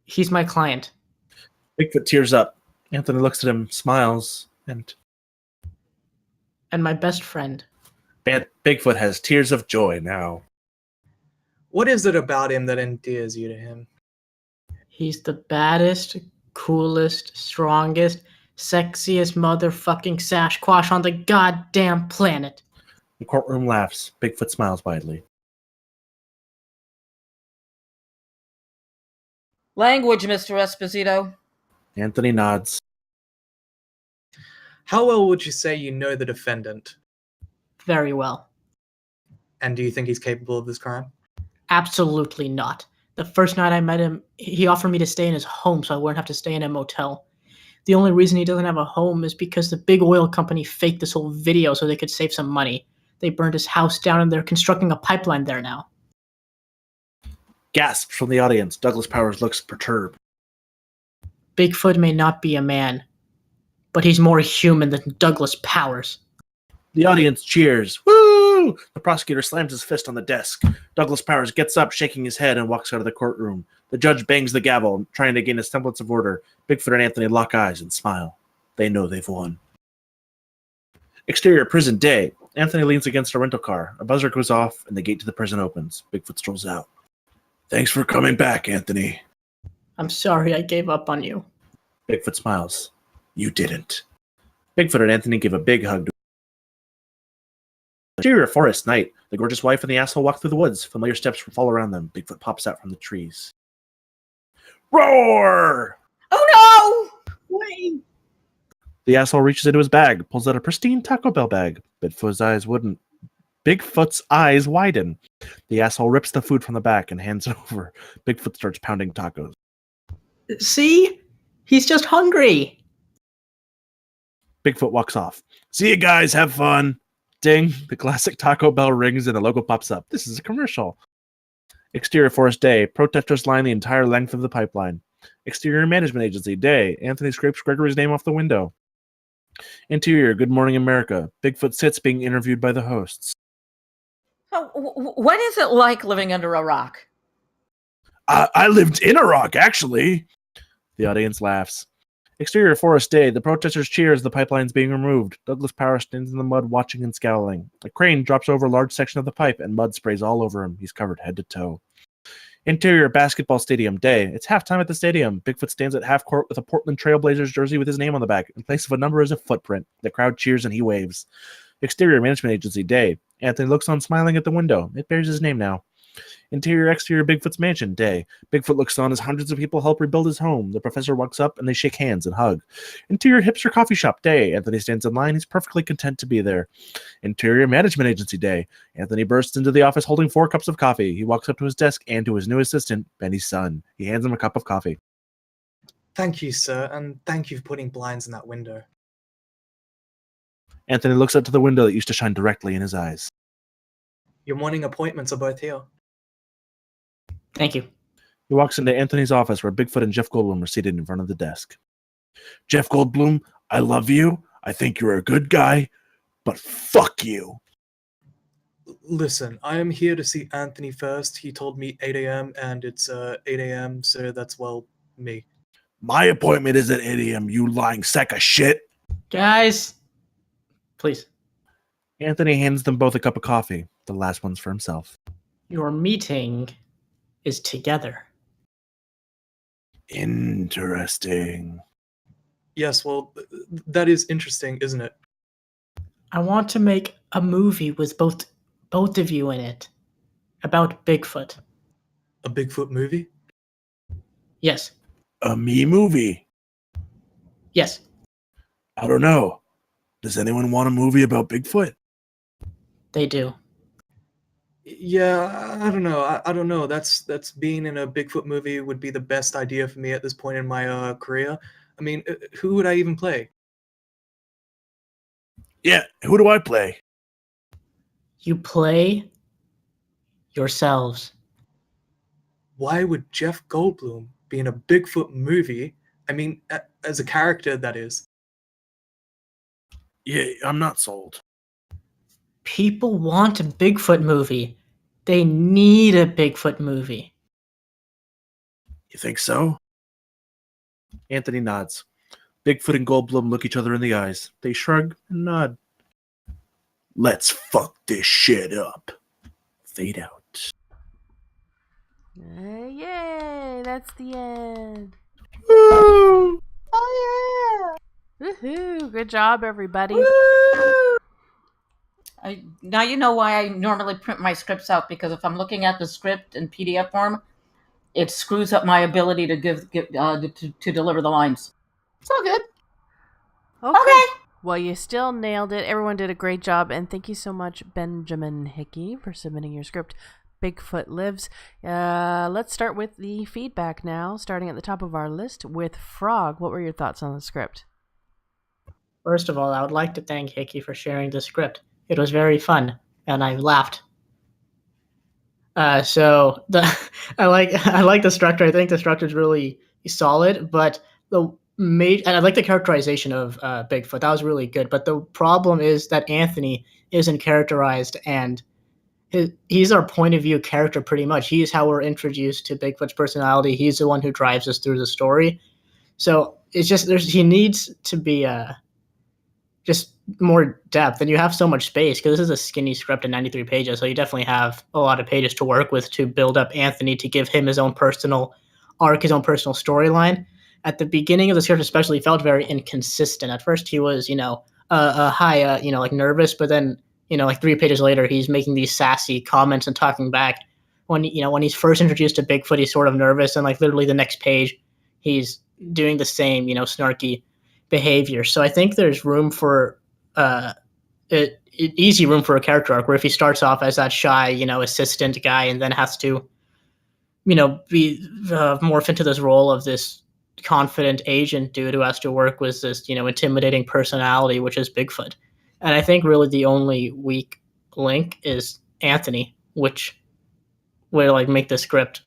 He's my client. Bigfoot tears up. Anthony looks at him, smiles, and my best friend. Bigfoot has tears of joy now. What is it about him that endears you to him? He's the baddest, coolest, strongest, sexiest motherfucking Sasquatch on the goddamn planet. The courtroom laughs. Bigfoot smiles widely. Language, Mr. Esposito. Anthony nods. How well would you say you know the defendant? Very well. And do you think he's capable of this crime? Absolutely not. The first night I met him, he offered me to stay in his home so I wouldn't have to stay in a motel. The only reason he doesn't have a home is because the big oil company faked this whole video so they could save some money. They burned his house down and they're constructing a pipeline there now. Gasps from the audience. Douglas Powers looks perturbed. Bigfoot may not be a man, but he's more human than Douglas Powers. The audience cheers. Woo! The prosecutor slams his fist on the desk. Douglas Powers gets up, shaking his head, and walks out of the courtroom. The judge bangs the gavel, trying to gain a semblance of order. Bigfoot and Anthony lock eyes and smile. They know they've won. Exterior prison day. Anthony leans against a rental car. A buzzer goes off, and the gate to the prison opens. Bigfoot strolls out. Thanks for coming back, Anthony. I'm sorry I gave up on you. Bigfoot smiles. You didn't. Bigfoot and Anthony give a big hug to exterior forest night. The gorgeous wife and the asshole walk through the woods. Familiar steps fall around them. Bigfoot pops out from the trees. Roar! Oh no! Wait. The asshole reaches into his bag, pulls out a pristine Taco Bell bag. Bigfoot's eyes widen. The asshole rips the food from the back and hands it over. Bigfoot starts pounding tacos. See? He's just hungry. Bigfoot walks off. See you guys, have fun. Ding, the classic Taco Bell rings and the logo pops up. This is a commercial. Exterior forest day. Protesters line the entire length of the pipeline. Exterior management agency day. Anthony scrapes Gregory's name off the window. Interior, Good Morning America. Bigfoot sits being interviewed by the hosts. What is it like living under a rock? I lived in a rock, actually. The audience laughs. Exterior forest day. The protesters cheer as the pipeline's being removed. Douglas Power stands in the mud watching and scowling. A crane drops over a large section of the pipe and mud sprays all over him. He's covered head to toe. Interior basketball stadium day. It's halftime at the stadium. Bigfoot stands at half court with a Portland Trailblazers jersey with his name on the back. In place of a number is a footprint. The crowd cheers and he waves. Exterior management agency day. Anthony looks on smiling at the window. It bears his name now. Interior exterior Bigfoot's mansion day. Bigfoot looks on as hundreds of people help rebuild his home. The professor walks up and they shake hands and hug. Interior hipster coffee shop day. Anthony stands in line. He's perfectly content to be there. Interior management agency day. Anthony bursts into the office holding 4 cups of coffee. He walks up to his desk and to his new assistant, Benny's son. He hands him a cup of coffee. Thank you, sir, and thank you for putting blinds in that window. Anthony looks up to the window that used to shine directly in his eyes. Your morning appointments are both here. Thank you. He walks into Anthony's office where Bigfoot and Jeff Goldblum are seated in front of the desk. Jeff Goldblum, I love you. I think you're a good guy, but fuck you. Listen, I am here to see Anthony first. He told me 8 a.m. and it's 8 a.m., so that's, well, me. My appointment is at 8 a.m., you lying sack of shit. Guys, please. Anthony hands them both a cup of coffee. The last one's for himself. Your meeting is together. Interesting. Yes, well, that is interesting, isn't it? I want to make a movie with both of you in it about Bigfoot. A Bigfoot movie? Yes. A me movie? Yes. I don't know. Does anyone want a movie about Bigfoot? They do. Yeah, I don't know. I don't know. That's being in a Bigfoot movie would be the best idea for me at this point in my career. I mean, who would I even play? Yeah, who do I play? You play yourselves. Why would Jeff Goldblum be in a Bigfoot movie? I mean, as a character, that is. Yeah, I'm not sold. People want a Bigfoot movie. They need a Bigfoot movie. You think so? Anthony nods. Bigfoot and Goldblum look each other in the eyes. They shrug and nod. Let's fuck this shit up. Fade out. Yay! That's the end. Woo! Oh Woohoo! Good job, everybody. yeah! Now you know why I normally print my scripts out, because if I'm looking at the script in PDF form, it screws up my ability to to deliver the lines. It's all good. Okay. Well, you still nailed it. Everyone did a great job, and thank you so much, Benjamin Hickey, for submitting your script. Bigfoot Lives. Let's start with the feedback now, starting at the top of our list with Frog. What were your thoughts on the script? First of all, I would like to thank Hickey for sharing the script. It was very fun, and I laughed. I like the structure. I think the structure is really solid, but and I like the characterization of Bigfoot. That was really good. But the problem is that Anthony isn't characterized, and he's our point of view character pretty much. He's how we're introduced to Bigfoot's personality. He's the one who drives us through the story. So it's just he needs to be just more depth, and you have so much space because this is a skinny script of 93 pages, so you definitely have a lot of pages to work with to build up Anthony, to give him his own personal arc, his own personal storyline. at the beginning of the script especially felt very inconsistent. At first he was, high, like nervous, but then, like 3 pages later, he's making these sassy comments and talking back. When he's first introduced to Bigfoot, he's sort of nervous, and like literally the next page, he's doing the same, snarky behavior. So I think there's room for easy room for a character arc where if he starts off as that shy, assistant guy, and then has to, be morph into this role of this confident agent dude who has to work with this, intimidating personality, which is Bigfoot. And I think really the only weak link is Anthony, which would like make the script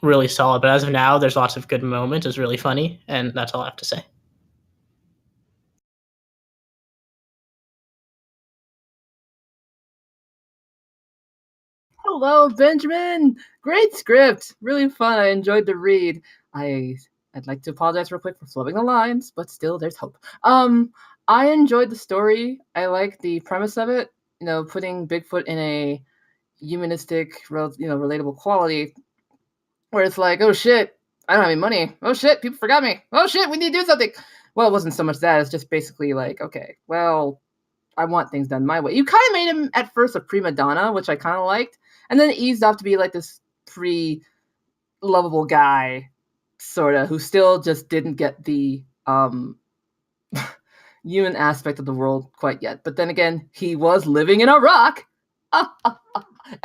really solid. But as of now, there's lots of good moments. It's really funny, and that's all I have to say. Hello, Benjamin. Great script. Really fun. I enjoyed the read. I'd like to apologize real quick for flubbing the lines, but still, there's hope. I enjoyed the story. I like the premise of it. Putting Bigfoot in a humanistic, relatable quality, where it's like, oh shit, I don't have any money. Oh shit, people forgot me. Oh shit, we need to do something. Well, it wasn't so much that. It's just basically like, okay, well, I want things done my way. You kind of made him at first a prima donna, which I kind of liked, and then it eased off to be like this lovable guy, sort of, who still just didn't get the human aspect of the world quite yet. But then again, he was living in a rock.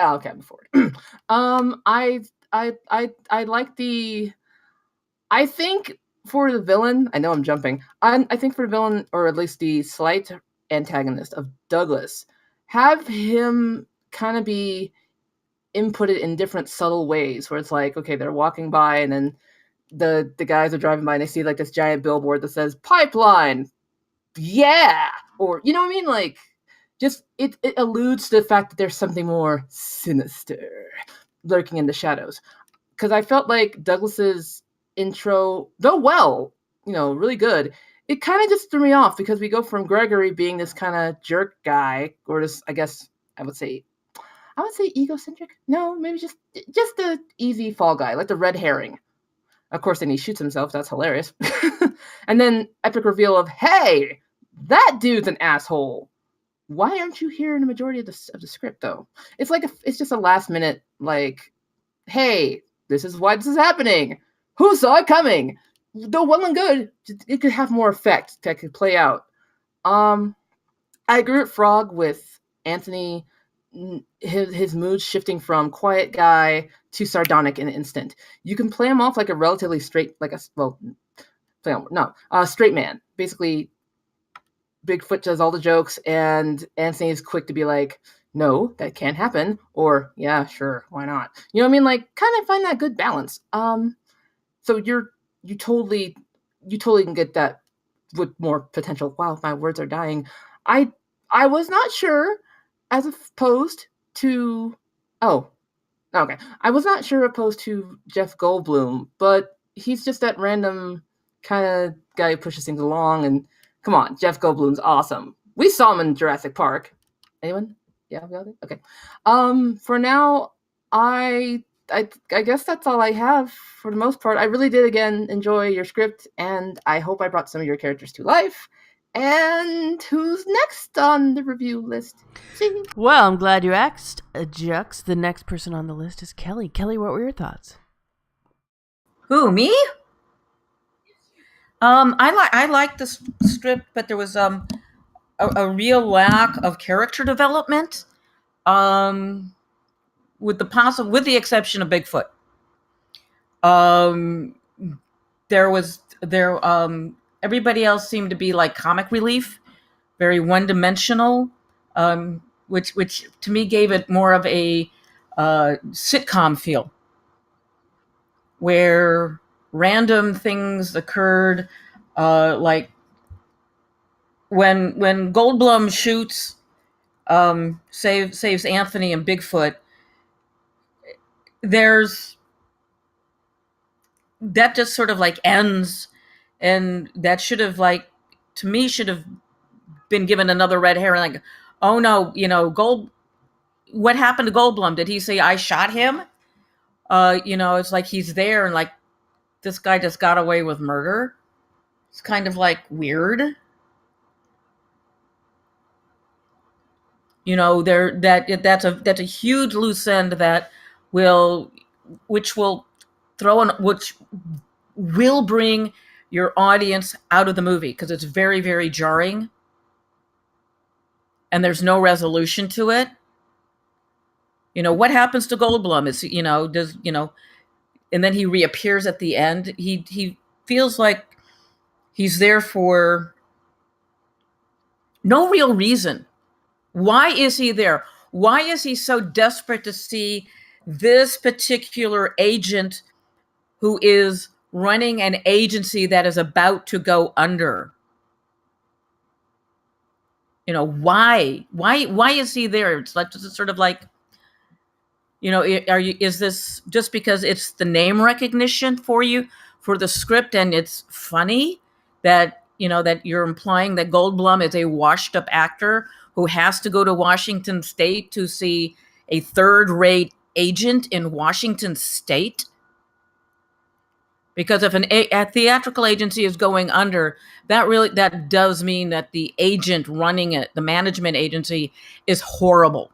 Okay, I'm forward. I like the. I think for the villain, I know I'm jumping. I think for the villain, or at least the slight antagonist of Douglas, have him kind of be inputted in different subtle ways, where it's like, okay, they're walking by, and then the guys are driving by, and they see like this giant billboard that says pipeline, yeah, or you know what I mean, like. Just it alludes to the fact that there's something more sinister lurking in the shadows. Because I felt like Douglas's intro, though really good, it kind of just threw me off, because we go from Gregory being this kind of jerk guy, or this, I guess I would say egocentric. No, maybe just the easy fall guy, like the red herring. Of course, then he shoots himself. That's hilarious. And then epic reveal of, hey, that dude's an asshole. Why aren't you here in the majority of the script, though? It's like it's just a last minute, like, hey, this is why this is happening. Who saw it coming? Though well and good, it could have more effect that could play out. I agree with Frog with Anthony. His mood shifting from quiet guy to sardonic in an instant. You can play him off like a relatively straight, straight man. Basically, Bigfoot does all the jokes, and Anthony is quick to be like, no, that can't happen, or yeah, sure, why not? You know what I mean? Like, kind of find that good balance. So you totally can get that with more potential. Wow, my words are dying. I was not sure, as opposed to I was not sure opposed to Jeff Goldblum, but he's just that random kind of guy who pushes things along. And come on, Jeff Goldblum's awesome. We saw him in Jurassic Park. Anyone? Yeah, okay. For now, I guess that's all I have for the most part. I really did again enjoy your script, and I hope I brought some of your characters to life. And who's next on the review list? Well, I'm glad you asked, Jux. The next person on the list is Kelly. Kelly, what were your thoughts? Who, me? I like the script, but there was a real lack of character development. With the exception of Bigfoot. Everybody else seemed to be like comic relief, very one-dimensional, which to me gave it more of a sitcom feel, where random things occurred, like when Goldblum shoots, saves Anthony and Bigfoot. That just sort of like ends, and that should have been given another red herring, like, oh no, what happened to Goldblum? Did he say I shot him? It's like he's there, and like this guy just got away with murder. It's kind of like weird. You know, that's a huge loose end that which will which will bring your audience out of the movie, because it's very, very jarring and there's no resolution to it. You know, what happens to Goldblum is, and then he reappears at the end. He feels like he's there for no real reason. Why is he there? Why is he so desperate to see this particular agent who is running an agency that is about to go under? You know, why is he there? It's like, it's sort of like, is this just because it's the name recognition for you, for the script, and it's funny that, that you're implying that Goldblum is a washed up actor who has to go to Washington State to see a third-rate agent in Washington State? Because if a theatrical agency is going under, that does mean that the agent running it, the management agency, is horrible.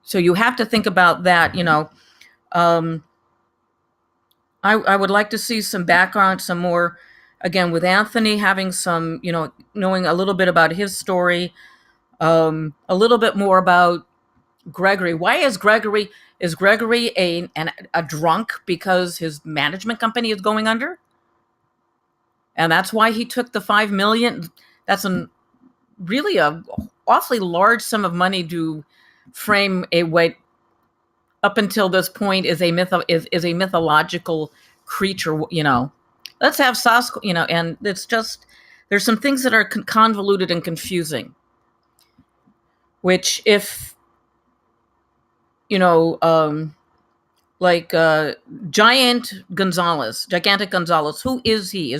So you have to think about that. I would like to see some background, some more, again, with Anthony having some, knowing a little bit about his story, a little bit more about Gregory. Why is Gregory a drunk because his management company is going under? And that's why he took the $5 million. That's really a awfully large sum of money to frame what up until this point is a mythological creature. Let's have Sasquatch. And it's just, there's some things that are convoluted and confusing, which if Gigantic Gonzalez. Who is he?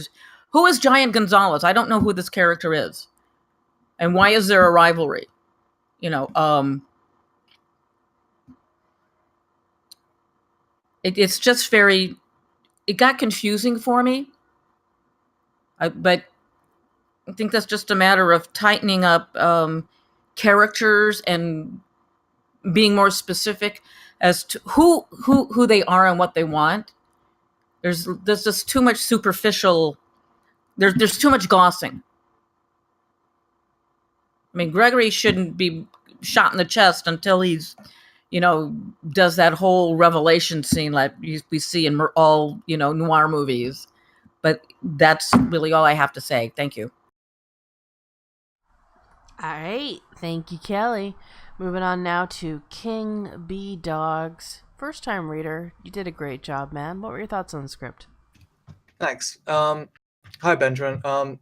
Who is Giant Gonzalez? I don't know who this character is, and why is there a rivalry? It's just very. It got confusing for me, but I think that's just a matter of tightening up characters and being more specific as to who they are and what they want. There's just too much superficial. There's too much glossing. I mean, Gregory shouldn't be shot in the chest until he's, does that whole revelation scene like we see in all, noir movies. But that's really all I have to say. Thank you. All right. Thank you, Kelly. Moving on now to King B. Dogs. First time reader. You did a great job, man. What were your thoughts on the script? Thanks. Hi, Benjamin.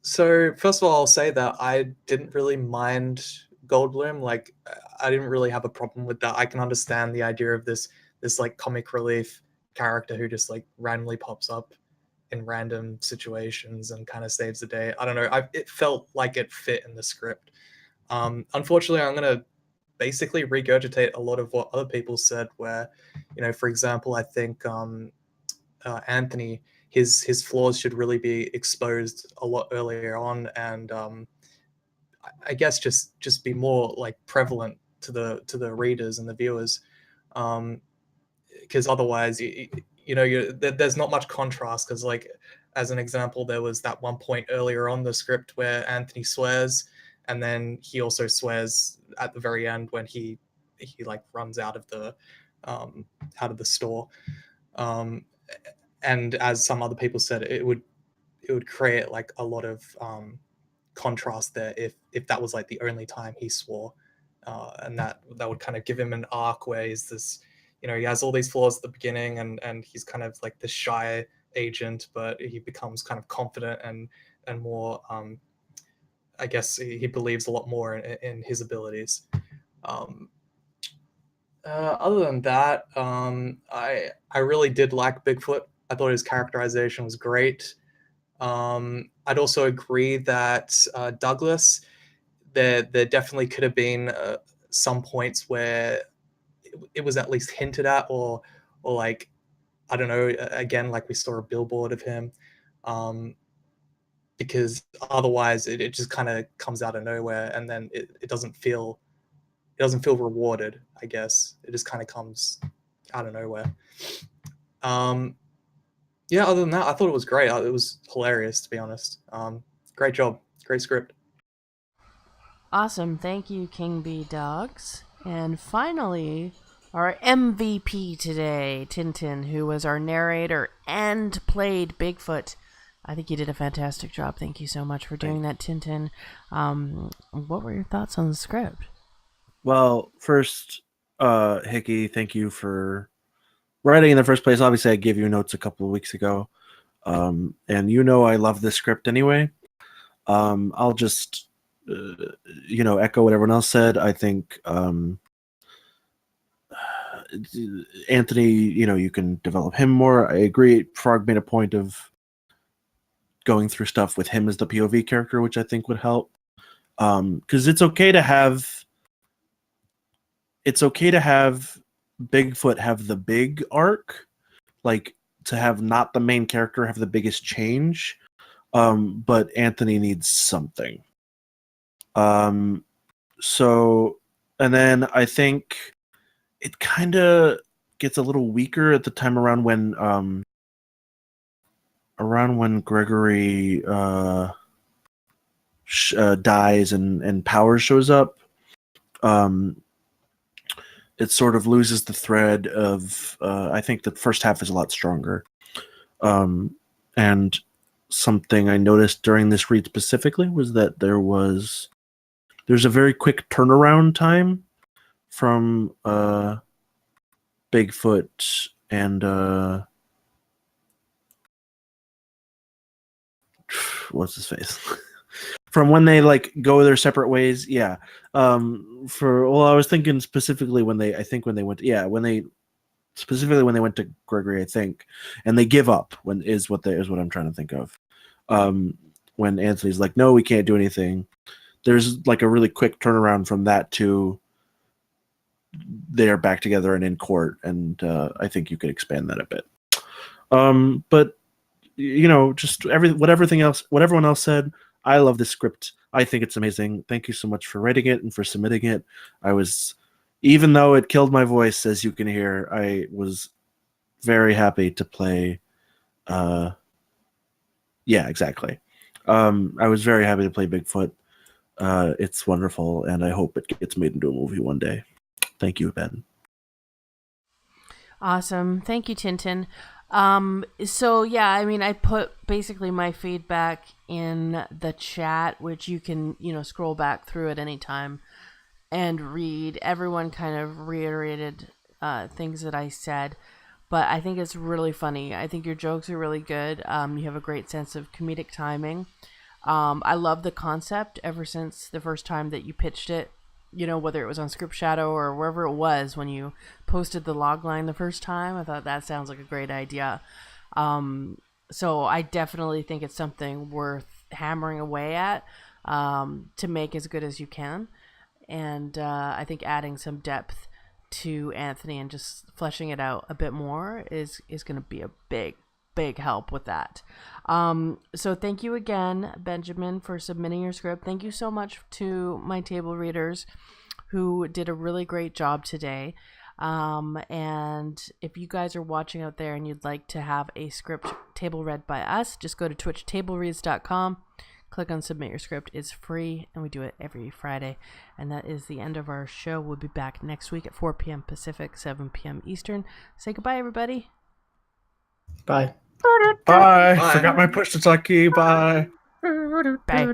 So first of all, I'll say that I didn't really mind Goldblum. Like, I didn't really have a problem with that. I can understand the idea of this like comic relief character who just like randomly pops up in random situations and kind of saves the day. I don't know. It felt like it fit in the script. Unfortunately, I'm gonna basically regurgitate a lot of what other people said. Where, for example, I think Anthony, his flaws should really be exposed a lot earlier on, and I guess just be more like prevalent to the readers and the viewers, because otherwise, there's not much contrast. Because, like, as an example, there was that one point earlier on the script where Anthony swears, and then he also swears at the very end when he like runs out of the store. And as some other people said, it would create like a lot of contrast there if that was like the only time he swore, and that would kind of give him an arc where he's this, he has all these flaws at the beginning, and he's kind of like this shy agent, but he becomes kind of confident and more. I guess he believes a lot more in his abilities. Other than that, I really did like Bigfoot. I thought his characterization was great. I'd also agree that Douglas, there definitely could have been some points where it was at least hinted at, or or like, I don't know, again, like we saw a billboard of him, because otherwise it just kind of comes out of nowhere, and then it doesn't feel rewarded. I guess it just kind of comes out of nowhere. Yeah, other than that, I thought it was great. It was hilarious, to be honest. Great job, great script. Awesome. Thank you, King Bee Dogs. And finally, our MVP today, Tintin, who was our narrator and played Bigfoot. I think you did a fantastic job. Thank you so much for doing that, Tintin. What were your thoughts on the script? Well, first, Hickey, thank you for writing in the first place. Obviously, I gave you notes a couple of weeks ago, and I love this script anyway. I'll just echo what everyone else said. I think Anthony, you can develop him more. I agree. Frog made a point of going through stuff with him as the POV character, which I think would help. Because it's okay to have Bigfoot have the big arc, like to have not the main character have the biggest change. But Anthony needs something. So, and then I think it kind of gets a little weaker at the time around when Gregory dies and Power shows up. It sort of loses the thread of. I think the first half is a lot stronger. And something I noticed during this read specifically was that there's a very quick turnaround time from Bigfoot and what's his face from when they like go their separate ways. Yeah. I was thinking specifically when they went to Gregory, I think, and they give up is what I'm trying to think of. When Anthony's like, no, we can't do anything. There's like a really quick turnaround from that to they're back together and in court, and I think you could expand that a bit. But just what everyone else said. I love this script. I think it's amazing. Thank you so much for writing it and for submitting it. Even though it killed my voice, as you can hear, I was very happy to play. Yeah, exactly. I was very happy to play Bigfoot. It's wonderful, and I hope it gets made into a movie one day. Thank you, Ben. Awesome. Thank you, Tintin. So yeah, I mean, I put basically my feedback in the chat, which you can, scroll back through at any time and read. Everyone kind of reiterated things that I said, but I think it's really funny. I think your jokes are really good. You have a great sense of comedic timing. I love the concept ever since the first time that you pitched it, whether it was on Script Shadow or wherever it was when you posted the log line the first time. I thought that sounds like a great idea. So I definitely think it's something worth hammering away at to make as good as you can. And I think adding some depth to Anthony and just fleshing it out a bit more is going to be a big help with that. So thank you again, Benjamin, for submitting your script. Thank you so much to my table readers who did a really great job today. And if you guys are watching out there and you'd like to have a script table read by us, just go to twitchtablereads.com, click on submit your script. It's free, and we do it every Friday. And that is the end of our show. We'll be back next week at 4 p.m. Pacific, 7 p.m. Eastern. Say goodbye, everybody. Bye. Bye. Bye. Forgot my push to talk key. Bye. Bye.